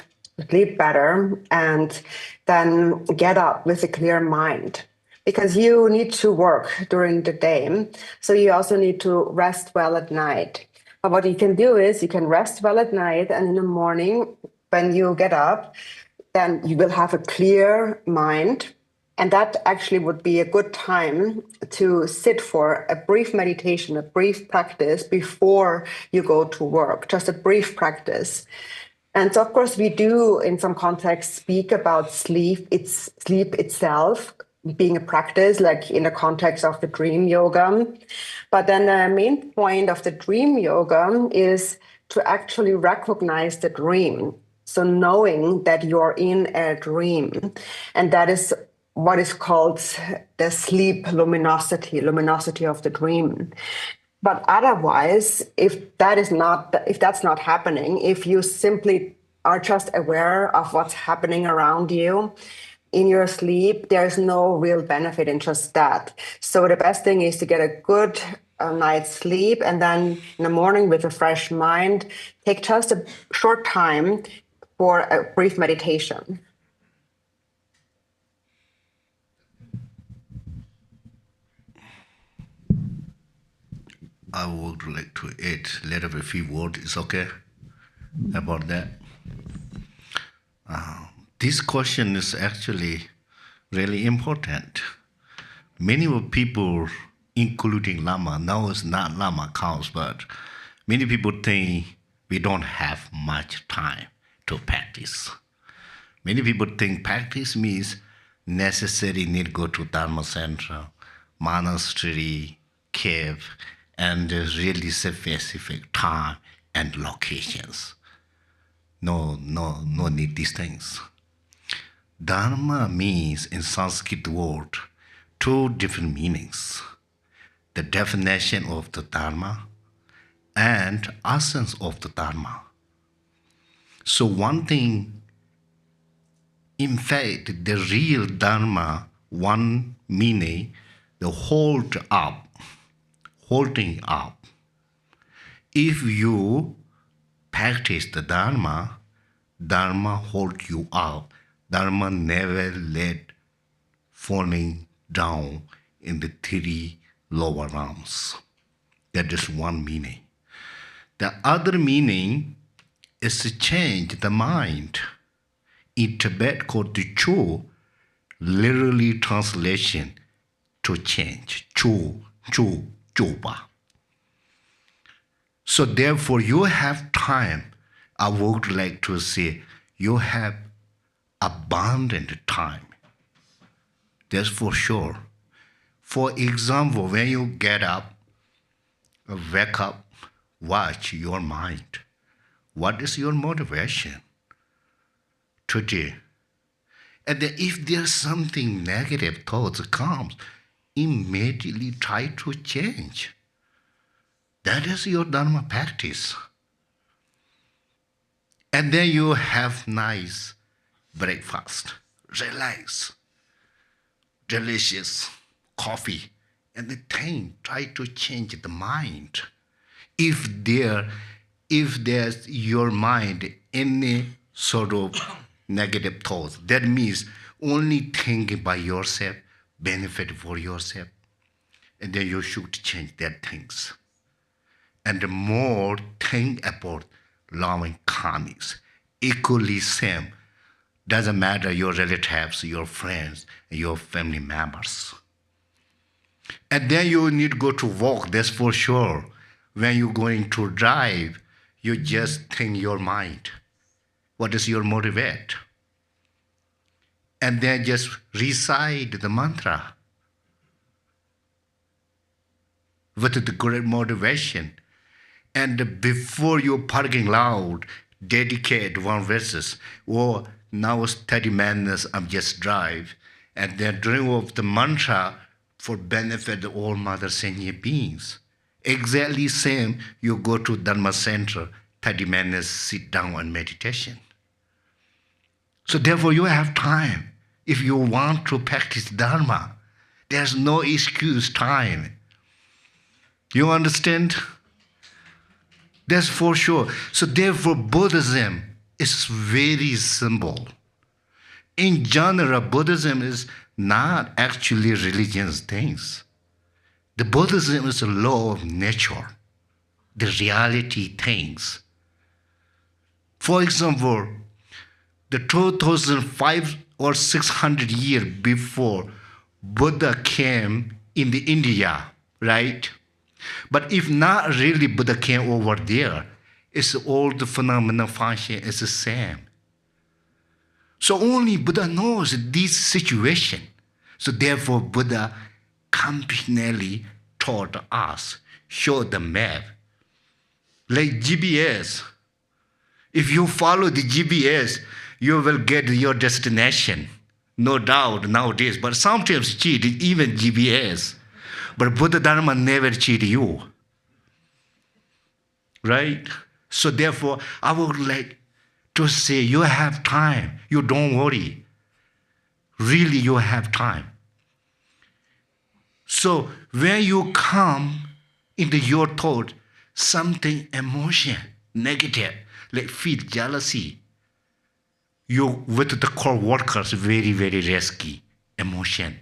better, and then get up with a clear mind, because you need to work during the day, so you also need to rest well at night. But what you can do is you can rest well at night, and in the morning when you get up, then you will have a clear mind. And that actually would be a good time to sit for a brief meditation, a brief practice before you go to work, just a brief practice. And so, of course, we do, in some contexts, speak about sleep itself being a practice, like in the context of the dream yoga. But then the main point of the dream yoga is to actually recognize the dream. So knowing that you're in a dream, and that is what is called the sleep luminosity of the dream. But otherwise, if that's not happening, if you simply are just aware of what's happening around you in your sleep, there's no real benefit in just that. So the best thing is to get a good night's sleep, and then in the morning with a fresh mind, take just a short time for a brief meditation. I would like to add a little bit few words. It's okay about that. This question is actually really important. Many people, including Lama, now it's not Lama counts, but many people think we don't have much time to practice. Many people think practice means necessary need go to Dharma center, monastery, cave, and really specific time and locations. No need these things. Dharma means in Sanskrit word two different meanings. The definition of the Dharma and essence of the Dharma. So one thing, in fact, the real Dharma, one meaning, the holding up. If you practice the Dharma, Dharma hold you up. Dharma never let falling down in the three lower realms. That is one meaning. The other meaning is to change the mind. In Tibet called the Chu, literally translation to change. Chu, Chuba. So therefore you have time. I would like to say you have abundant time. That's for sure. For example, when you get up, wake up, watch your mind. What is your motivation today? And then if there's something negative thoughts comes, immediately try to change. That is your Dharma practice. And then you have nice breakfast, relax, delicious coffee, and then try to change the mind. If there's your mind any sort of negative thoughts, that means only thinking by yourself, benefit for yourself, and then you should change that things. And the more think about loving kindness, equally same. Doesn't matter your relatives, your friends, your family members. And then you need to go to walk, that's for sure. When you're going to drive, you just think your mind. What is your motivate? And then just recite the mantra with the great motivation. And before you parking lot, dedicate one verses. Oh, now it's 30 minutes, I'm just drive. And then during of the mantra for benefit of all mother sentient beings. Exactly same, you go to Dharma center, 30 minutes, sit down and meditation. So therefore you have time. If you want to practice Dharma, there's no excuse time. You understand? That's for sure. So therefore Buddhism is very simple. In general, Buddhism is not actually religious things. The Buddhism is a law of nature, the reality things. For example, the 2,500 or 600 years before Buddha came in the India, right? But if not really Buddha came over there, it's all the phenomena function is the same. So only Buddha knows this situation. So therefore Buddha completely taught us, showed the map. Like GPS. If you follow the GPS, you will get your destination. No doubt nowadays, but sometimes cheat even GPS. But Buddha Dharma never cheat you. Right? So therefore, I would like to say, you have time. You don't worry. Really, you have time. So when you come into your thought, something emotion, negative, like feel jealousy, you with the core workers, very, very risky emotion.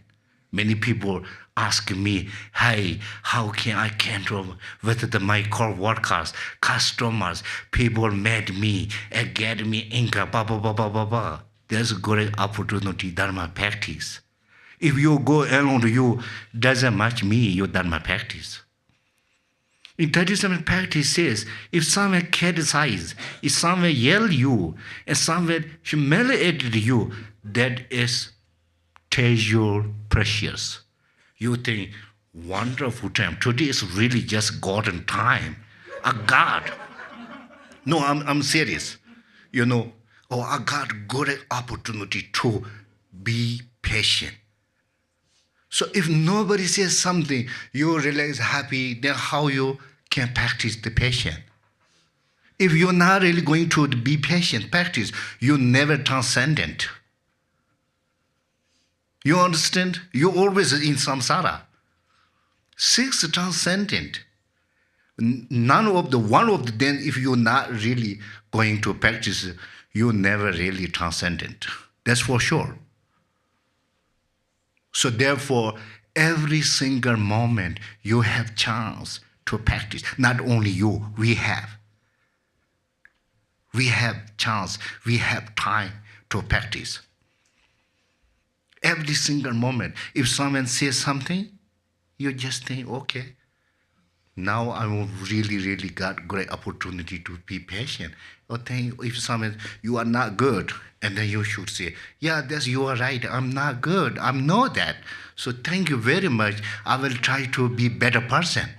Many people ask me, hey, how can I control with my core workers, customers, people mad me, get me income, blah, blah, blah, blah, blah, blah. There's a great opportunity, Dharma practice. If you go alone, you doesn't match me, your Dharma practice. In traditional practice says, if someone criticizes, if someone yell you, and someone humiliated you, that is treasure precious. You think, wonderful time. Today is really just golden time. A God. No, I'm serious. You know, I got good opportunity to be patient. So if nobody says something, you realize happy, then how you can practice the patience? If you're not really going to be patient, practice, you're never transcendent. You understand? You're always in samsara. 6 transcendent. One of them, if you're not really going to practice, you're never really transcendent. That's for sure. So therefore, every single moment you have chance to practice. Not only you, we have. We have chance, we have time to practice. Every single moment, if someone says something, you just think, okay, now I will really got great opportunity to be patient. Or think if someone, you are not good, and then you should say, yeah, you are right, I'm not good, I know that. So thank you very much, I will try to be better person.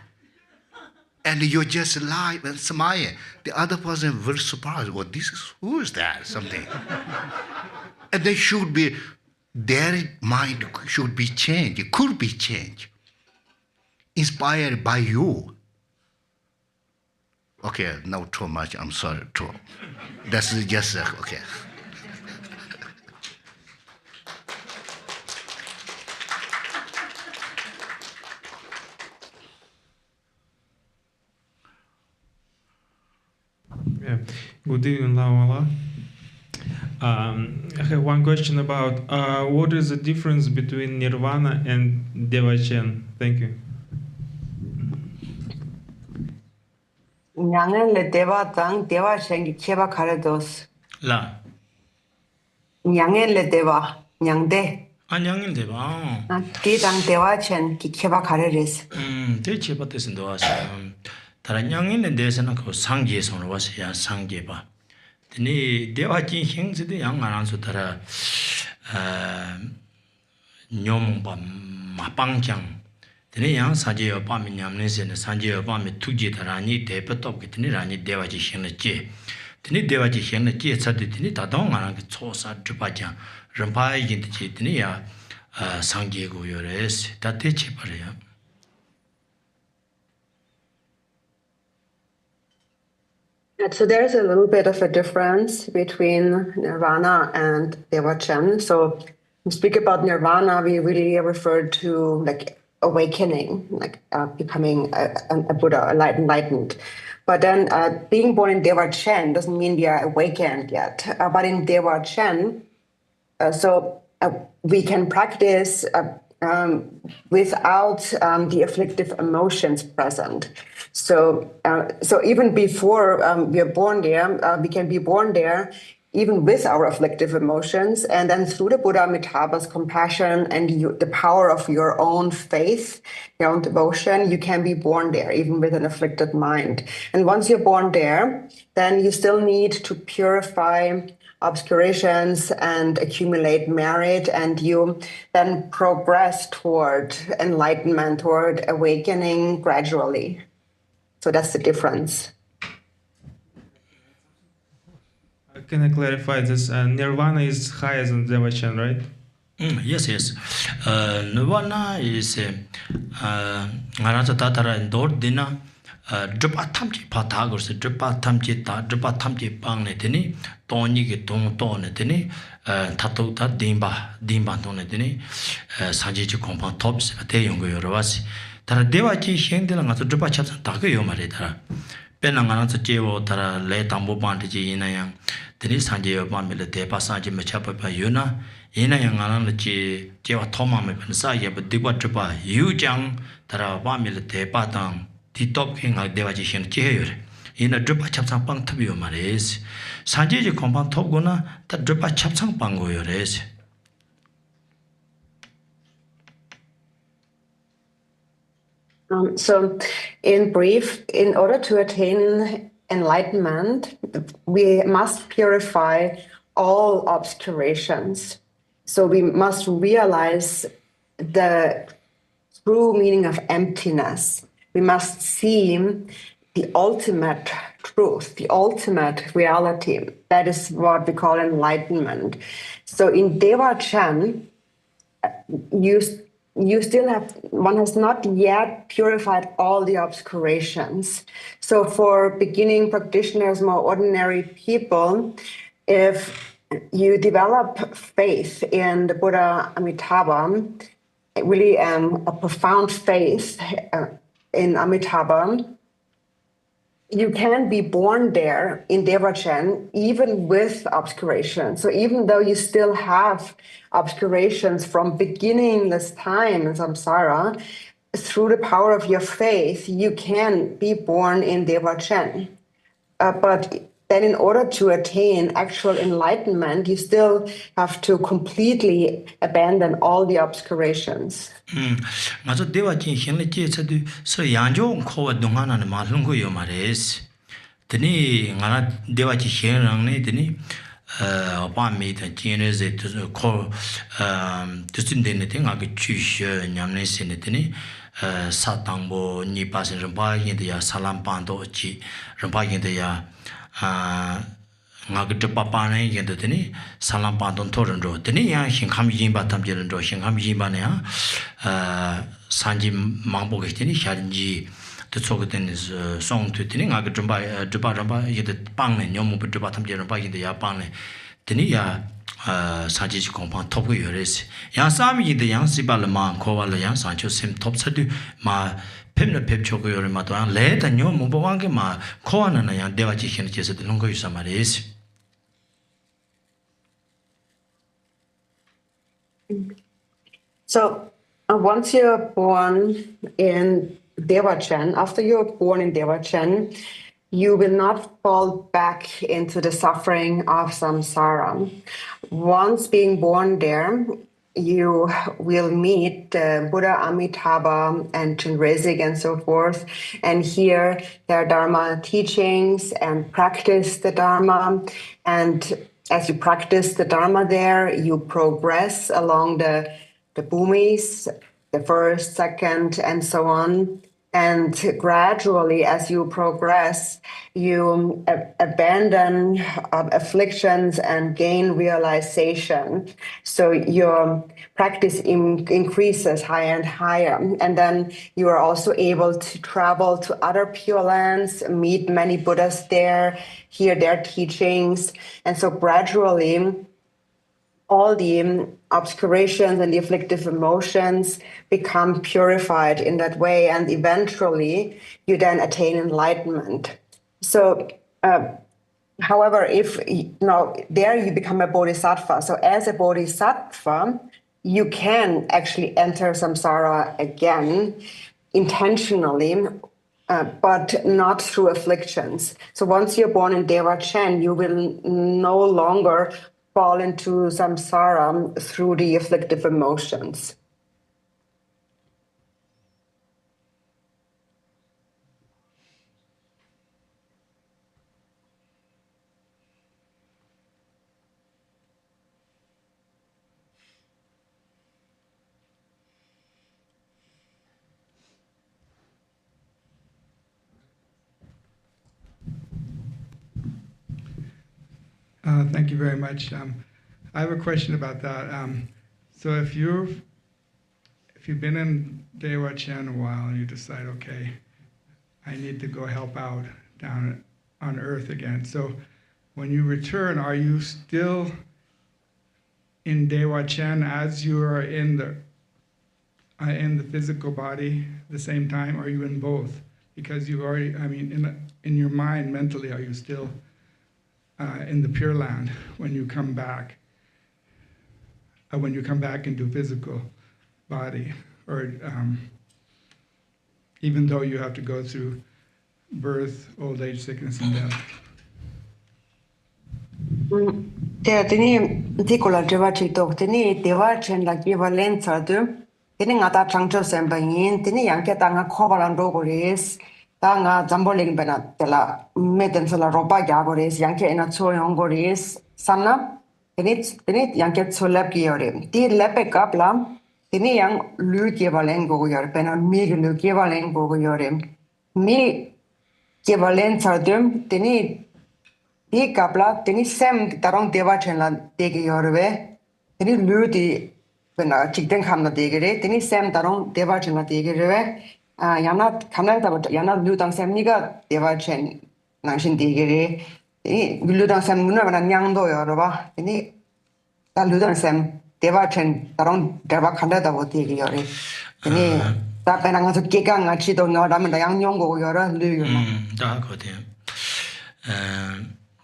And you just lie and smile. The other person will surprise, well, who is that, something. And they should be, their mind should be changed, it could be changed. Inspired by you. Okay, now too much, I'm sorry, too. That's just, okay. Yeah. Good evening, Lama. I have one question about what is the difference between Nirvana and Devachan? Thank you. Nyangen le deva tang deva shengi cheba karados. La. Nyangen le deva nyangde. Nyangen deva. Di tang deva chen ki cheba kararis. De cheba tesindo was. Tara nyangen le desana ko sangye son was ya sangye ba. Tini deva jin hing zide yang aran so tara nyom ba mapang chang. Tene yang sanje yo pa mi nyam ne sen sanje yo pa mi tuji tarani de patop ke tene rani deva ji shen che tene deva ji shen che sa de tene ta dong ngana ke cho sa drupa jang rampa yin de che tene ya sanje go yo res ta te che pare ya. So there's a little bit of a difference between Nirvana and Devachan. So when we speak about Nirvana, we really refer to like awakening, like becoming a Buddha, enlightened. But then being born in Devachan doesn't mean we are awakened yet. But in Devachan, we can practice without the afflictive emotions present. So even before we are born there, we can be born there even with our afflictive emotions. And then through the Buddha Amitabha's compassion and the power of your own faith, your own devotion, you can be born there, even with an afflicted mind. And once you're born there, then you still need to purify obscurations and accumulate merit, and you then progress toward enlightenment, toward awakening gradually. So that's the difference. Can I clarify this? Nirvana is higher than Devachan, right? Yes. Nirvana is Narasa Tatara and Dordina. Drapa Tamchi Patagos, Drapa Tamchi Ta, Drapa Tamchi Pangnetini, Tony Ton Tonetini, Tatota Dimba Tonetini, Sajichi Compound Tops, Ateyungo Rovasi. Tara Devachi Shendelang at Drapa Chaps and Takayo Maritara. Penanganata Jevo Tara Le Tambo Bantaji Inayang, Denis Sanjay Bamila de Passaji Machapa Yuna, Inayang Ananachi, Jeva Toma Mepensaya, but Diwa Drapa, Yujang, Tara Bamila de Patang. The top king like Devajishan Chair. In a drop chapsang pang tabio mares. Sanjay compound top gona, that drop chapsang pango yores. So, in brief, in order to attain enlightenment, we must purify all obscurations. So, we must realize the true meaning of emptiness. We must see the ultimate truth, the ultimate reality. That is what we call enlightenment. So in Devachan, you still have, one has not yet purified all the obscurations. So for beginning practitioners, more ordinary people, if you develop faith in the Buddha Amitabha, really a profound faith in Amitabha, you can be born there in Devachan even with obscuration. So even though you still have obscurations from beginningless time in samsara, through the power of your faith, you can be born in Devachan. But then in order to attain actual enlightenment, you still have to completely abandon all the obscurations. Maso Devachin Shinlichi said, so Yanjo Koa Dungana and Malungo Yomares. Tini Ngana Devachi Shinrang, Tini, upon me, the genus to call to send anything, I could choose Yamnes in it. Satambo, Nipas and Rambai in the Salam Pando Chi, Rambai in the Nagata Papana and the Tini, Salam Pandon Torrendo, Tini, Shinkam Jimba Tamjendo, Shinkam Jimbania, Sanji Mambo Kitini, Sharinji, the Sogatin is song to Tini, Nagadrumba, Dubaramba, the Pang and Yomu Dubatam Jeramba in the Yapan, Tinia. Sanji compound top of yours. Yansami the Yansibalama, Kovala Yan Sancho sim top sadu, ma Pimna Pip Chokoyor Matuan, led and your Mubawanga, ma Koan and Yan Devachin Jes at the Longo Samaris. So once you're born in Devachan, after you're born in Devachan, you will not fall back into the suffering of samsara. Once being born there, you will meet Buddha Amitabha and Chenrezig and so forth, and hear their Dharma teachings and practice the Dharma. And as you practice the Dharma there, you progress along the bhumis, the first, second, and so on. And gradually, as you progress, you abandon afflictions and gain realization. So your practice increases higher and higher. And then you are also able to travel to other Pure Lands, meet many Buddhas there, hear their teachings. And so gradually, all the obscurations and the afflictive emotions become purified in that way, and eventually you then attain enlightenment. So, however, if there you become a bodhisattva. So as a bodhisattva, you can actually enter samsara again intentionally but not through afflictions. So once you're born in Devachen, you will no longer fall into samsara through the afflictive emotions. Thank you very much. I have a question about that. So if you've been in Dewa Chen a while and you decide, okay, I need to go help out down on Earth again. So when you return, are you still in Dewa Chen as you are in the physical body at the same time? Or are you in both? Because you already, in your mind, mentally, are you still in the Pure Land when you come back? When you come back into physical body, or even though you have to go through birth, old age, sickness, and death. Tini tikula dewa chito tini dewa chen la equivalenza du tini ngata changcho sembayin tini yang ke tanga khobalan rogoris tanga zamboling bena tela meten sola roba yagoris yang ke ena choyongoris samna tini yang ke cholap giore ti lepe kapla tini yang lu equivalengo yor bena mi lu equivalengo yore mi equivalenza du tini di kapla tini sem tarong dewa chen la degi yorwe tini lu di bena chikden khamna degi re tini sem tarong dewa chen la degi re yana khamna ta yana lu dang sem niga dewa chen nangshin degi re tini lu dang sem muna bana nyangdo yorwa tini ta lu dang sem dewa chen tarong dewa khanda da degi yore tini ta bena nga so keka nga chi do nga da men da yang nyong go yora lu yoma da ko de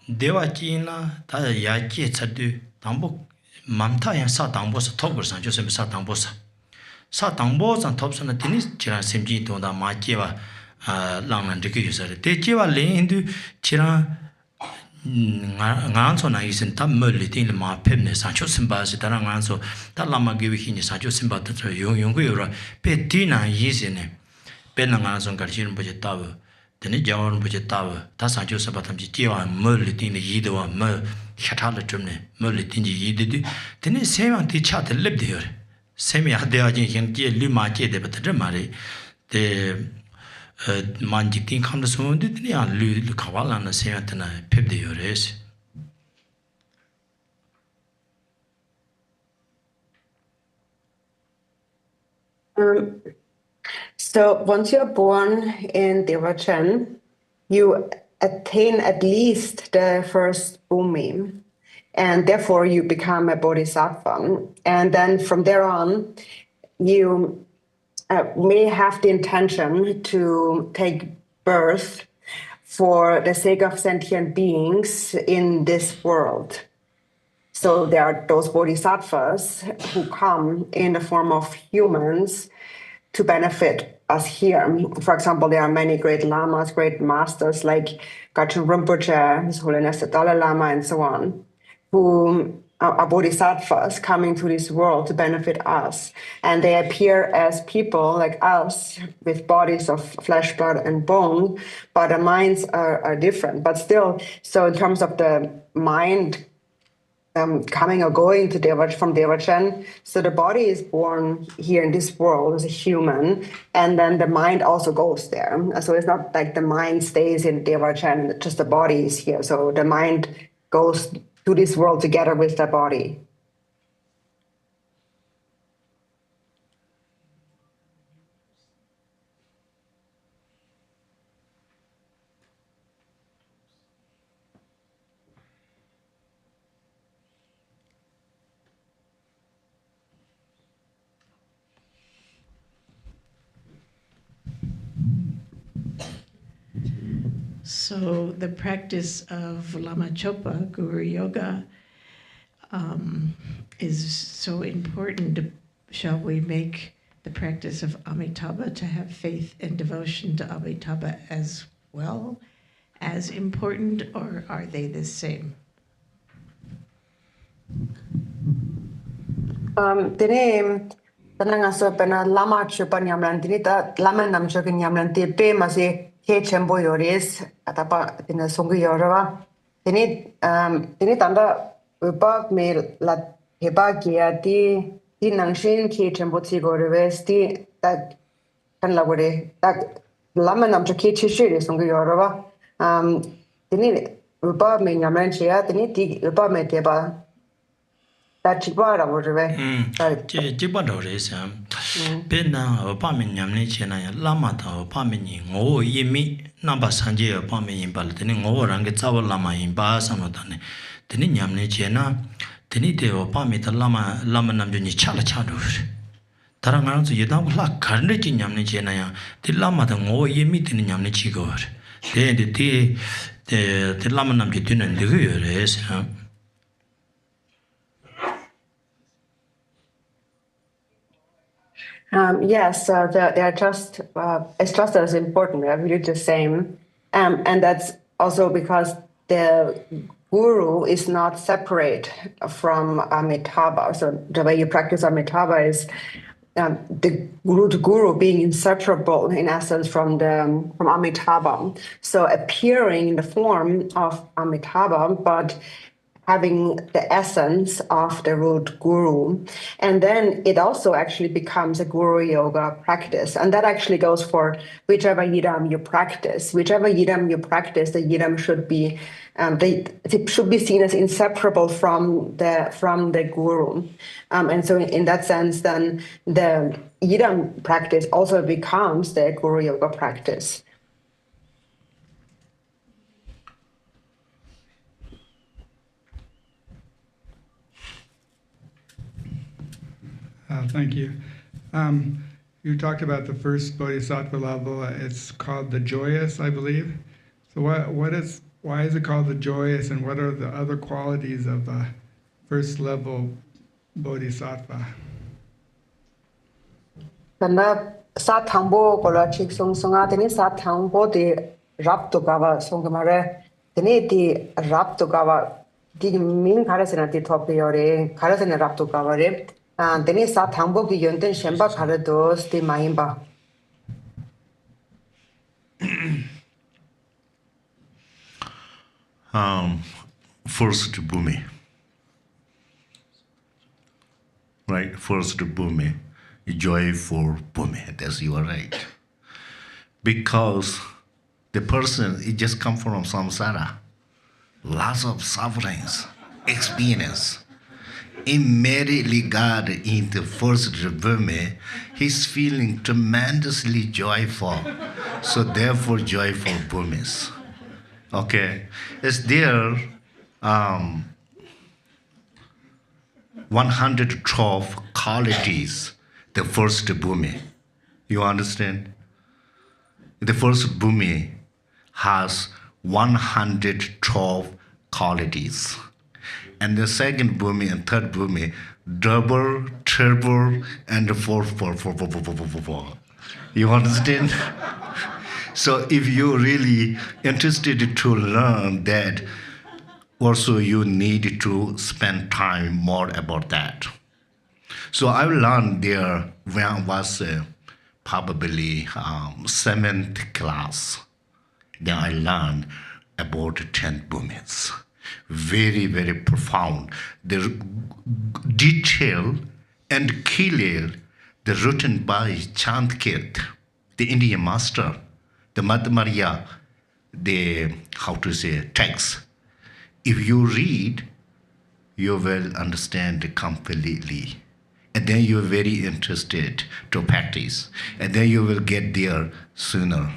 Dewa China, ta ya chi chadu, tambo mamta yang sa tambo sa top san, josem sa tambo sa. Sa tambo san top san tini chira semji to da ma chewa lang nan dik yusare. Te chewa le hindu chira ngan so na isen ta mölli tin ma pemne san josem ba si ta ngan so ta lama gewi hin sa josem ba ta yong yong go yora. Pe tina yisene. Pe na ngan so garchin bo je tawo. Tene jawan buje tawa ta sanjo sabatam ji jiwa mölli tin yidwa mö khatala tumne mölli tin ji yiddi tene semang ti chat leb de yor semi ya de ajin hin ji lu ma je de bata mare de manji tin kham de so de tene ya lu khawala na semang tana pep de yor es. So once you're born in Devachen, you attain at least the first bhumi, and therefore you become a bodhisattva. And then from there on, you may have the intention to take birth for the sake of sentient beings in this world. So there are those bodhisattvas who come in the form of humans to benefit us here. For example, there are many great lamas, great masters like Garchen Rinpoche, His Holiness the Dalai Lama, and so on, who are bodhisattvas coming to this world to benefit us. And they appear as people like us with bodies of flesh, blood, and bone, but the minds are different. But still, so in terms of the mind coming or going to from Devachen. So the body is born here in this world as a human, and then the mind also goes there. So it's not like the mind stays in Devachen, just the body is here. So the mind goes to this world together with the body. So the practice of Lama Chopa, Guru Yoga, is so important. Shall we make the practice of Amitabha to have faith and devotion to Amitabha as well as important, or are they the same? Tene tananga so pena lama chupa nyamlan tini ta lama namcho kin nyamlan te pe mase Khenchen yores atapa tene songu yorwa tene tanda upa me la heba kia ti nangshin Khenchen tsi gorwes ti ta kan la gore ta lama namcho Khenchen shire songu yorwa tene upa me nyamlan chia tene ti upa me teba Chibara whatever. Chibara is Pena apartment Yamni Chena, Lamata apartment Ngo Yimi, Namba Sanje apartment in Balatini, over and get our Lama in Basamotane. Teni Yamni Chena, Tenite apartment Lama Namjuni Chala Chadur. Tarangan to Yadam La Carnage in Yamni Chena, the Lama the Ngo Yimi in Yamni Chigor. Then the Lama Namjun and the Gures. Yes, they are just, it's just as important, they're really the same. And that's also because the guru is not separate from Amitabha. So the way you practice Amitabha is the guru being inseparable in essence from Amitabha. So appearing in the form of Amitabha, but having the essence of the root guru. And then it also actually becomes a guru yoga practice. And that actually goes for whichever yidam you practice. Whichever yidam you practice, the yidam should be, they should be seen as inseparable from the guru. And so in that sense, then the yidam practice also becomes the guru yoga practice. Thank you. You talked about the first bodhisattva level. It's called the joyous, I believe. So why is it called the joyous, and what are the other qualities of the first level bodhisattva? Kanda sathangbo kola chik song songa teni sathangbo de rap to gawa songamare teni di rap to gawa di min karasena di topi yore karasena rap to gawa re. Teni sathangbo ki yonten shemba karados di maimba. First bhumi. Right, first bhumi. Joyful bhumi. That's you are right. Because the person, it just come from samsara. Lots of sufferings, experience. Immediately God in the first bhumi, he's feeling tremendously joyful. So therefore joyful bhumis. Okay. Is there 112 qualities, the first bhumi. You understand? The first bhumi has 112 qualities. And the second bhumi and third bhumi, double, triple, and four. You understand? So if you're really interested to learn that, also you need to spend time more about that. So I learned there when I was probably 7th class. Then I learned about 10 bhumis. Very, very profound. The detail and clear, the written by Chandkit, the Indian master, the Madhya, the, text. If you read, you will understand completely. And then you're very interested to practice. And then you will get there sooner.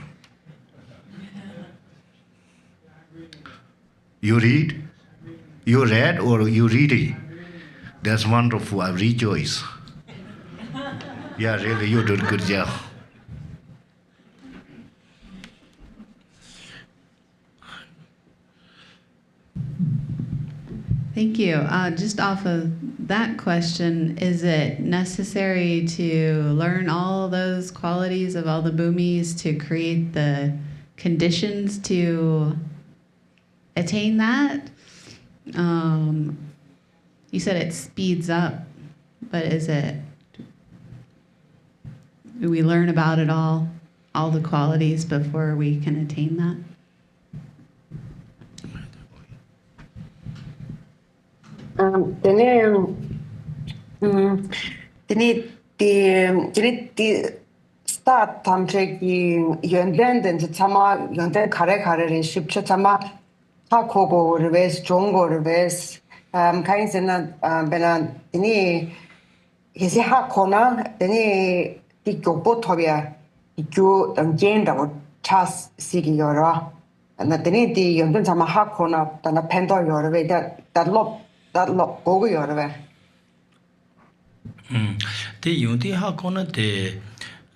You read? You read or you reading? That's wonderful. I rejoice. Yeah, really, you did a good job. Thank you. Just off of that question, is it necessary to learn all those qualities of all the bhumis to create the conditions to attain that? You said it speeds up, but do we learn about it all the qualities before we can attain that? Start tamcheki yönden den chama yönden kare shipcha chama ha kobo reves jongo reves kain sena bena tini hesi ha kona tini ti gopo tobia ju genda chas sigi yora na tini ti yönden chama ha kona tana pendo yorve that lop gogo yorve te yunti ha kona te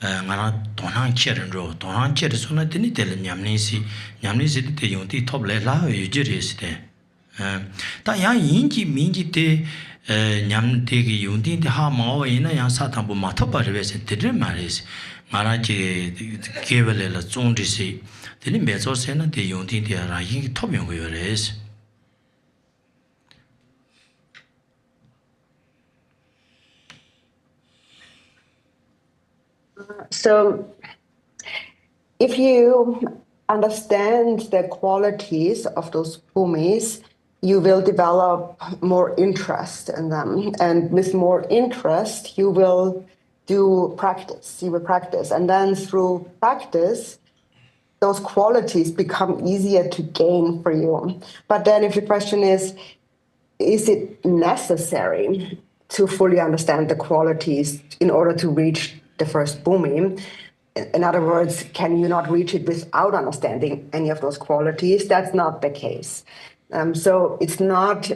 ngana donang cheren ro donang cher sona tini tel nyamni si te yunti top le la yujiri si te ta ya yinji minji te nyam te gi yunti te ha ma ina ya sa tambu ma to ba re se te re ma re si ngara ji kevele la zongri si tini me zo se na te yunti te ra yin top yong yo re si. So, if you understand the qualities of those bhumis, you will develop more interest in them. And with more interest, you will do practice. You will practice. And then through practice, those qualities become easier to gain for you. But then if the question is it necessary to fully understand the qualities in order to reach the first bhumi? In other words, can you not reach it without understanding any of those qualities? That's not the case. So it's not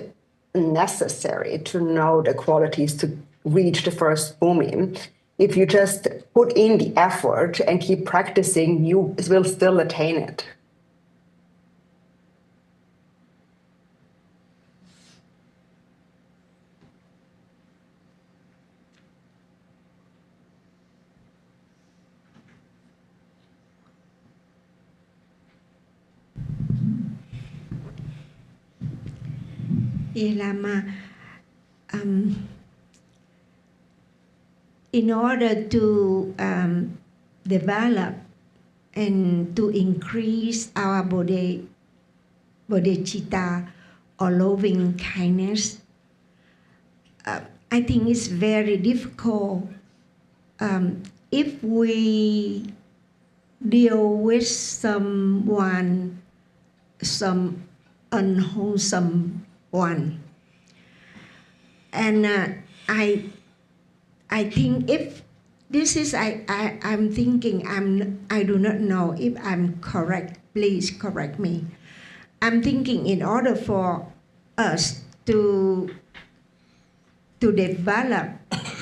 necessary to know the qualities to reach the first bhumi. If you just put in the effort and keep practicing, you will still attain it. Lama, in order to develop and to increase our bodhicitta or loving kindness, I think it's very difficult if we deal with someone, some unwholesome one. And I think if this is I'm thinking I do not know if I'm correct. Please correct me. I'm thinking in order for us to develop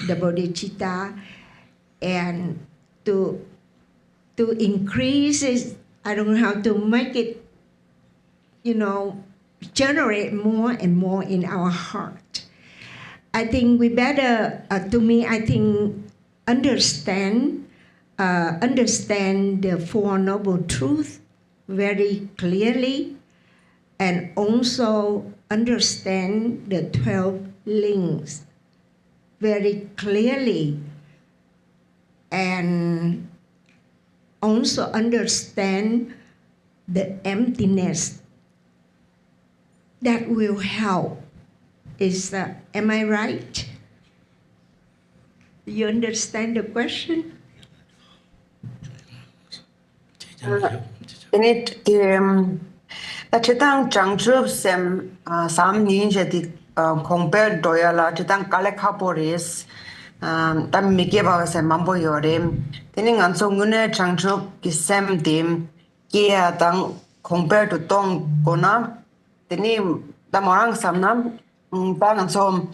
the bodhicitta and to increase it, I don't know how to make it, generate more and more in our heart. I think we better, to me, I think understand the Four Noble Truths very clearly, and also understand the 12 links very clearly, and also understand the emptiness that will help. Am I right? You understand the question? Chitang Changchup sem Sam Ninja di compare Doyala, Chitang Kalekaporis, Tam Mikeba sem Mambo Yorim, Tening Ansongune Changchup is Sam Dim, Kia Tang compared to Tong Gona, the name Damorang Samnam, Bang and Som,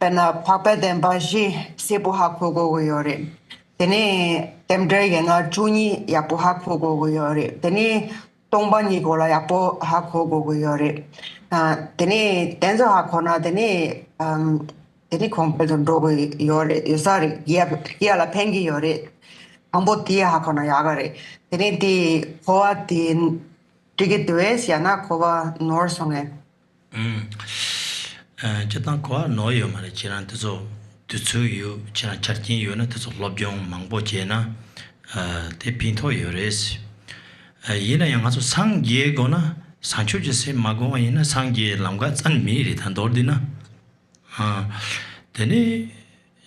Pena Papa den Baji, Sebuhakogo Yorim. Tene Temdragon or Juni Yapuhakogo Yori, Tene Tombani Gola Yapo Hakogo Yori, Tene Denzo Hakona, Tene Teni kompel don rogo yore, yosari, la pengi yore, ambo tia hakona yagare. Teni di koa di tigidwes yana koa norsonge. Chitang koa no yo mara chiran tiso tutsu yo, chiran charkin yo na tiso lobjong mangbo che na te pinto yo res. Yina yang aso sang ye go na sancho jise mago wa yina sang ye lamga tsan mi ri tan dordi na. Teni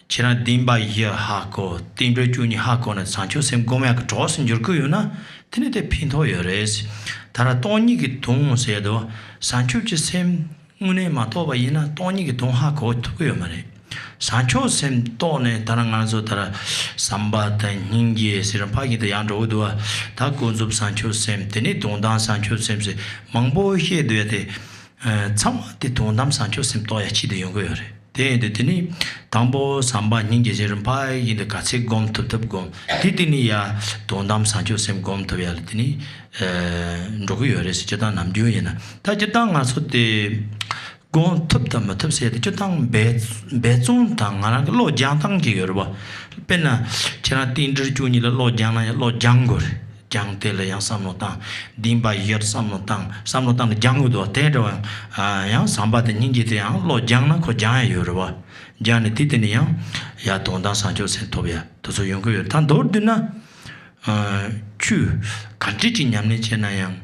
chiran dimba ye ha ko, dimbre juni ha ko na sancho sem gome ak drosin jurku yo na teni te pinto yo res. Tara toni ki tong se do sancho jise ngune ma to ba yina toni ki tong ha ko tu yo mare sancho sem to ne taranga zo tara samba ta ningi siran pa gi de yang ro do ta ko zup sancho sem teni tong dan sancho sem se mangbo he de de cham de tong dam sancho sem to ya chi de yong go yo re de teni tambo samba ningi siran pa gi de ka che gom tup tup gom ti tini ya tong dam sancho sem gom to ya tini ro go yo re se ta nam dio yina ta je ta nga so de gon tup tam tup se de chutang be zong tang ana lo jang tang gi yor ba pena chena tin dr chu ni lo jang na lo jang gor jang te le yang sam no tang dim ba yer sam no tang de jang do te do yang sam ba de ning ji de yang lo jang na ko jang yor ba jang ni ti te ni yang ya dong dang san jo se to ya to so yong go yor tan do de na chu kan ji jin nyam ni chena yang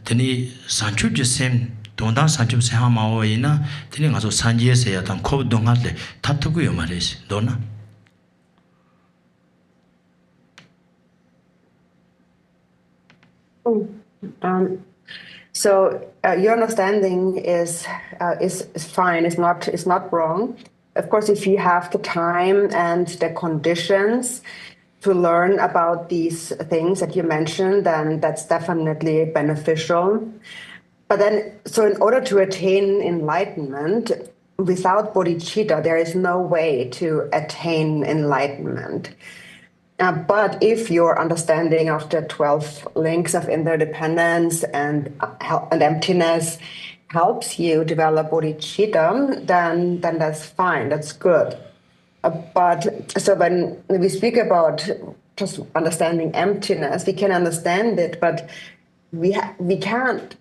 teni san chu je sem 동당 산집 세하마오이나 드링 가서 산지에서야 단 코브 동할래 타투고요 말이지 너나 So your understanding is fine. It's not wrong. Of course, if you have the time and the conditions to learn about these things that you mentioned, then that's definitely beneficial. But then, so in order to attain enlightenment, without bodhicitta, there is no way to attain enlightenment. But if your understanding of the 12 links of interdependence and emptiness helps you develop bodhicitta, then that's fine, that's good. But so when we speak about just understanding emptiness, we can understand it, but we can't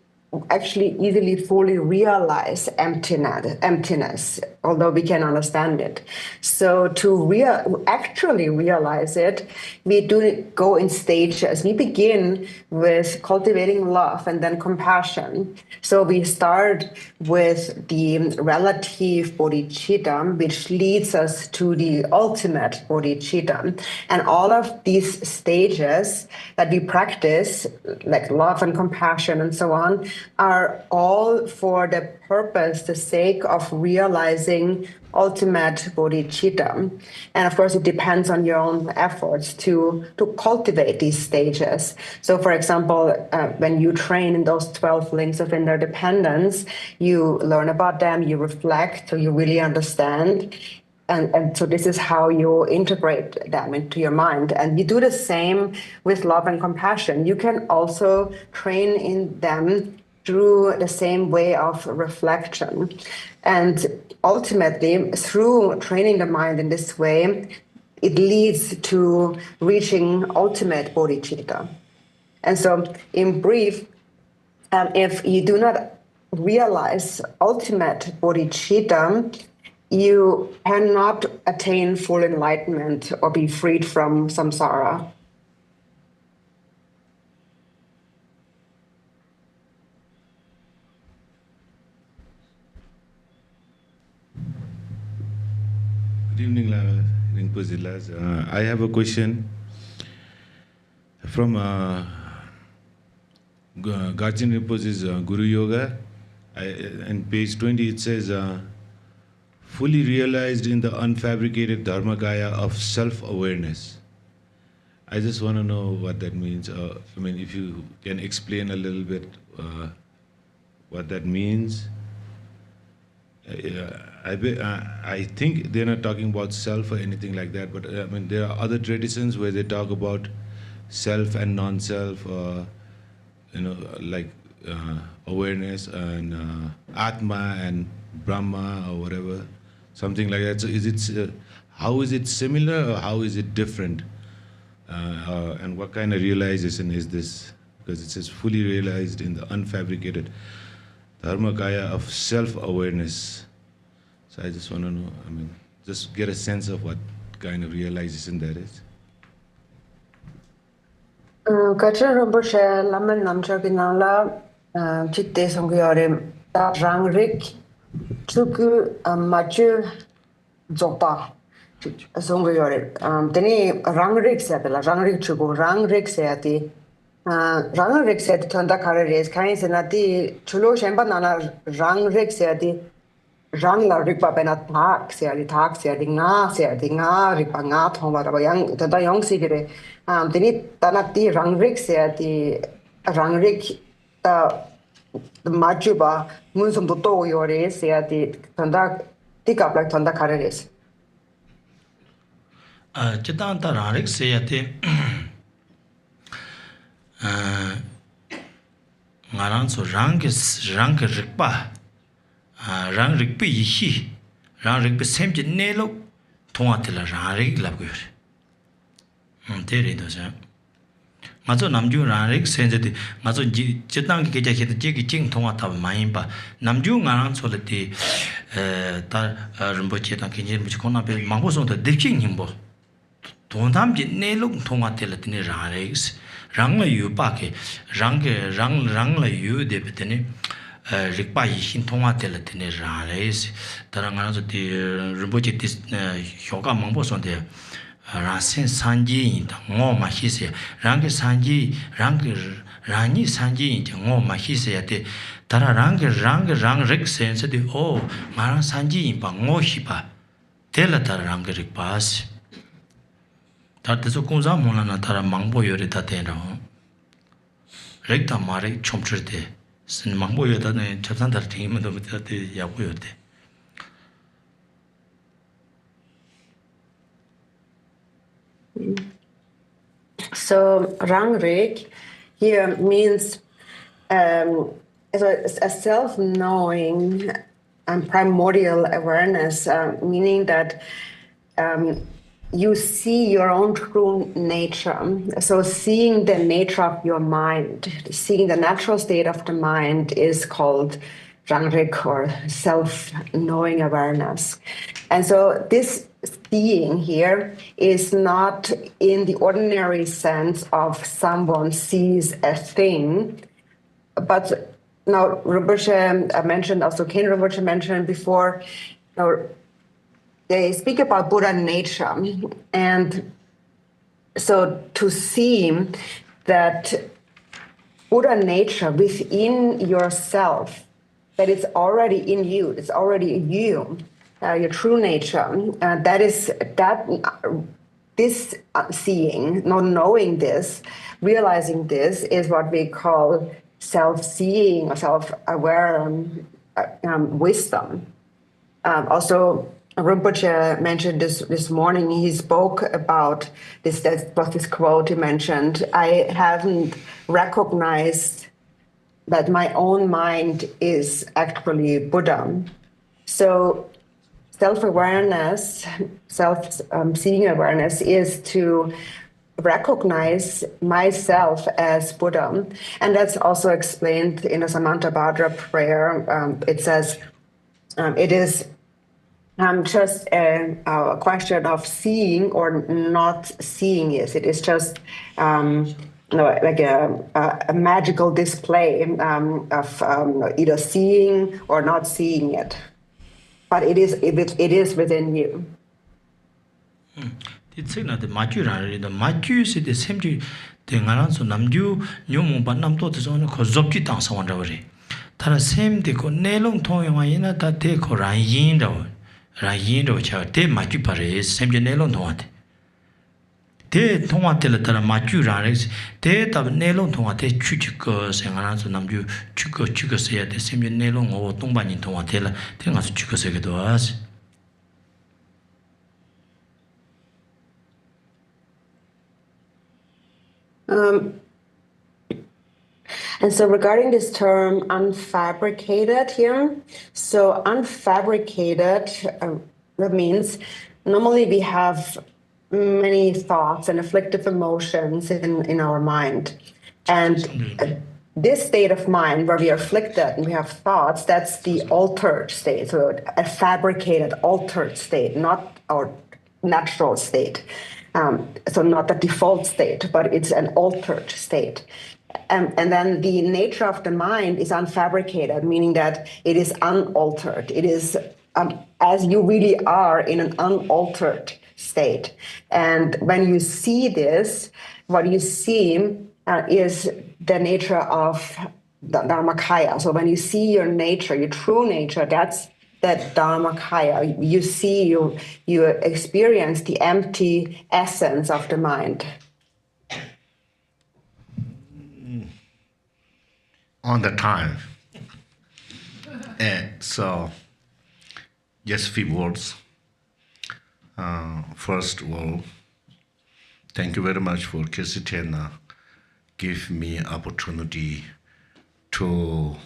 actually easily fully realize emptiness, although we can understand it. So to actually realize it, we do go in stages. We begin with cultivating love and then compassion. So we start with the relative bodhicitta, which leads us to the ultimate bodhicitta. And all of these stages that we practice, like love and compassion and so on, are all for the purpose, the sake of realizing ultimate bodhicitta. And of course, it depends on your own efforts to cultivate these stages. So for example, when you train in those 12 links of interdependence, you learn about them, you reflect, so you really understand. And so this is how you integrate them into your mind. And you do the same with love and compassion. You can also train in them through the same way of reflection. And ultimately, through training the mind in this way, it leads to reaching ultimate bodhicitta. And so, in brief, if you do not realize ultimate bodhicitta, you cannot attain full enlightenment or be freed from samsara. Good evening, Rinpoche. I have a question from Garchen Rinpoche's Guru Yoga. On page 20, it says, fully realized in the unfabricated dharmakaya of self-awareness. I just want to know what that means. I mean, if you can explain a little bit what that means. I think they're not talking about self or anything like that, but I mean, there are other traditions where they talk about self and non-self, like awareness and Atma and Brahma or whatever. something like that. So is it how is it similar or how is it different? And what kind of realization is this? Because it says fully realized in the unfabricated dharmakaya of self-awareness. So I just want to know, I mean, just get a sense of what kind of realization that is. Garchen Rinpoche laman namchaginala chitte songyore da rangrik chuku machu zopa songyore teni rangrik setela rangrik chuku rangrik seti rangrik set thanda kare res kain senati chulo shemba nana rangrik seti rang la rikpa pena tak seti nga rikpa nga thongwa ba yang tanda yang sigire teni tanati rangrik seti rangrik the majuba munsum to yore seti tanda tikap tanda kare res Chitanta Rarik sayate Ngaran so rang rikpa rang rikpi yihi rang rikpi semji nelo tongatila rang rik labgur. Tere dosa. Mazo namju rang rik senjati mazo chitang ki keja kheta jegi jing tongatab mayimba namju ngaran so lati tar Rinpoche tang Khenchen Rinpoche kona pe mangpo sonta dipching himbo. Dhondup ji nelung thonga tela tini rangrex rangla yu pa ke rangla yu de betene rikpa yishin thonga tela tini rangrex taranga so ti Rinpoche tis hyoka mangpo sonde rasen sanji yin ta ngo ma hise rangi sanji rangi sanji yin ta ngo ma hise ya te tara rang rik sense de o marang sanji yin pa ngo hi pa tela tara rang rikpa as Tarteso kunza Monlam tara mangbo yore tatena rekta mare chomchirte sin mangbo yore tatene chapsan tar tingi mendo tate yabu yote. So rangrik here means a self-knowing and primordial awareness, meaning that you see your own true nature. So seeing the nature of your mind, seeing the natural state of the mind is called rangrik or self-knowing awareness. And so this seeing here is not in the ordinary sense of someone sees a thing, but now Rinpoche mentioned, also Khenchen Rinpoche mentioned before, they speak about Buddha nature, and so to see that Buddha nature within yourself, that it's already in you, it's already you, your true nature, this seeing, not knowing this, realizing this is what we call self-seeing or self-aware wisdom. Also, Rinpoche mentioned this morning, he spoke about this, that was this quote he mentioned, I haven't recognized that my own mind is actually Buddha. So self-awareness, self-seeing awareness is to recognize myself as Buddha. And that's also explained in the Samantabhadra prayer. It says, it is just a question of seeing or not seeing it. It is just like a magical display of either seeing or not seeing it. But it is within you. It's not the Maju, the Maju is the same to the Ngaran, so Namju, Nyum, but Nam to on a Kozopki dance on the way. Tara same de ko Nelong Toyana that take or Rayindo, te Maju Paris, same to Nelong Toat. Te Tomatella Tara Maju Raris, te tab Nelong Tomate Chuchicos and Ngaran, so Namju, Chuko say the same Nelong or Tomban in Tomatella, then as Chuko say to us. And so regarding this term unfabricated here, so unfabricated That means normally we have many thoughts and afflictive emotions in our mind. And this state of mind where we are afflicted and we have thoughts, that's the altered state, so a fabricated, altered state, not our natural state. So not the default state, but it's an altered state. And then the nature of the mind is unfabricated, meaning that it is unaltered. It is as you really are in an unaltered state. And when you see this, what you see is the nature of the Dharmakaya. So when you see your nature, your true nature, that's that Dharmakaya. You see, you experience the empty essence of the mind. On the time. So, just a few words. First of all, thank you very much for Khenchen give me opportunity to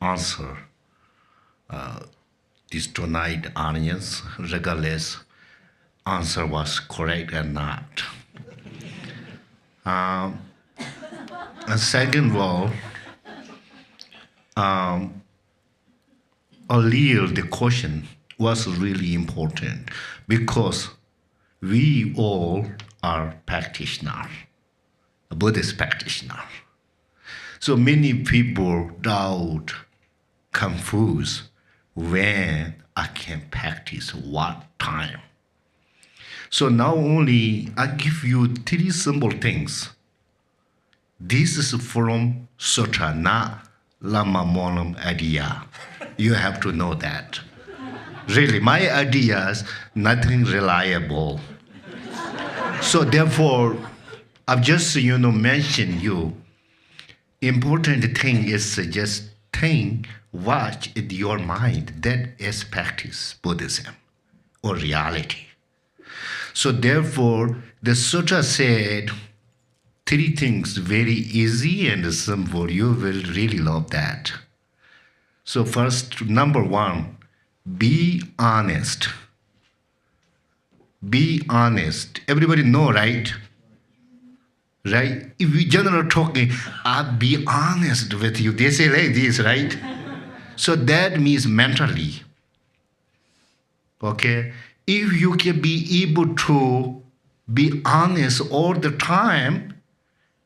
answer this tonight audience, regardless answer was correct or not. And second of all, earlier the question was really important because we all are practitioners, Buddhist practitioners. So many people doubt, confused when I can practice what time. So now only I give you 3 simple things. This is from Sutra, not Lama Monlam idea. You have to know that. Really, my ideas, nothing reliable. So therefore, I've just, mentioned you. Important thing is just think, watch in your mind. That is practice Buddhism or reality. So therefore, the Sutra said 3 things, very easy and simple. You will really love that. So first, number 1, be honest. Be honest. Everybody know, right? Right? If we generally talking, I'll be honest with you. They say like this, right? So that means mentally. Okay? If you can be able to be honest all the time,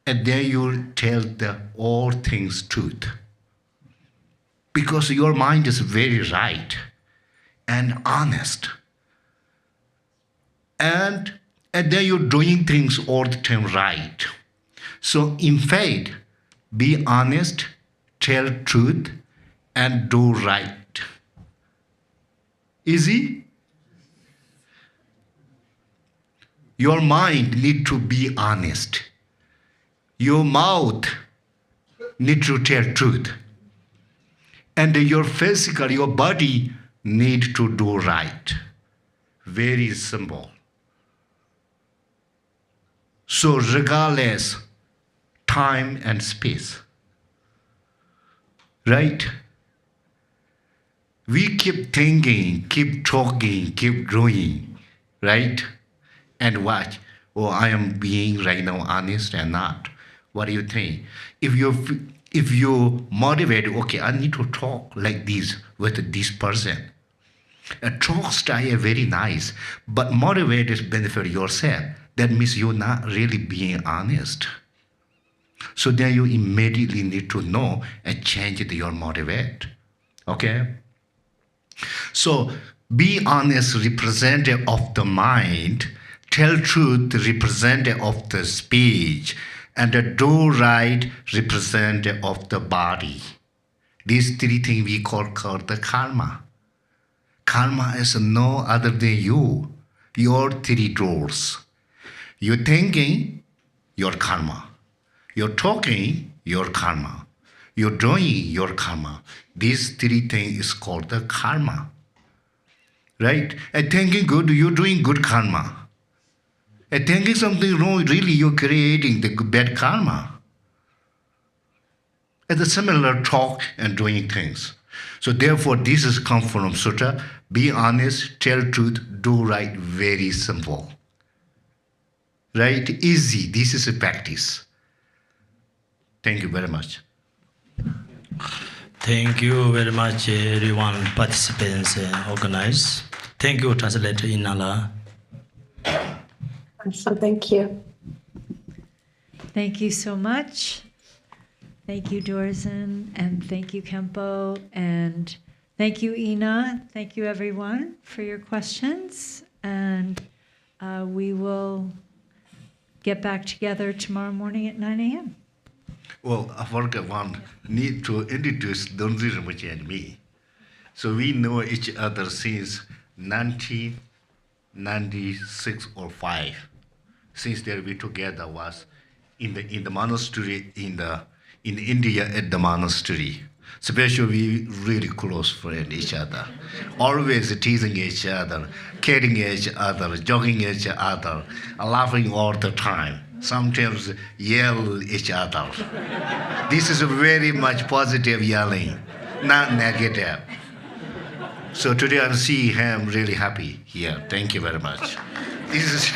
and then you tell the all things truth. Because your mind is very right and honest. And then you're doing things all the time right. So in fact, be honest, tell truth, and do right. Easy? Your mind need to be honest. Your mouth need to tell truth. And your physical, your body need to do right. Very simple. So regardless time and space, right? We keep thinking, keep talking, keep doing, right? And watch, I am being right now honest and not. What do you think? If you motivate, okay, I need to talk like this with this person. A talk style is very nice, but motivate is benefit yourself. That means you're not really being honest. So then you immediately need to know and change your motivate. Okay? So be honest, representative of the mind. Tell truth, representative of the speech. And do right, representative of the body. These 3 things we call the karma. Karma is no other than you. Your 3 doors. You're thinking, your karma. You're talking, your karma. You're doing, your karma. These 3 things is called the karma. Right? And thinking good, you're doing good karma. And thinking something wrong, really you're creating the bad karma. And the similar talk and doing things. So therefore, this is come from Sutra. Be honest, tell truth, do right, very simple. Right? Easy. This is a practice. Thank you very much. Thank you very much, everyone, participants, organized. Thank you, translator Inala. So thank you. Thank you so much. Thank you, Dorzin, and thank you, Khenpo, and thank you, Ina. Thank you, everyone, for your questions. And we will get back together tomorrow morning at 9 a.m. Well, I forgot one. Need to introduce Dorzin Rinpoche and me. So we know each other since 1996 or 5. Since there we together was in the monastery in India at the monastery. Especially we really close friend each other. Always teasing each other, carrying each other, jogging each other, laughing all the time. Sometimes yell each other. This is a very much positive yelling, not negative. So today I see him really happy here. Thank you very much. This is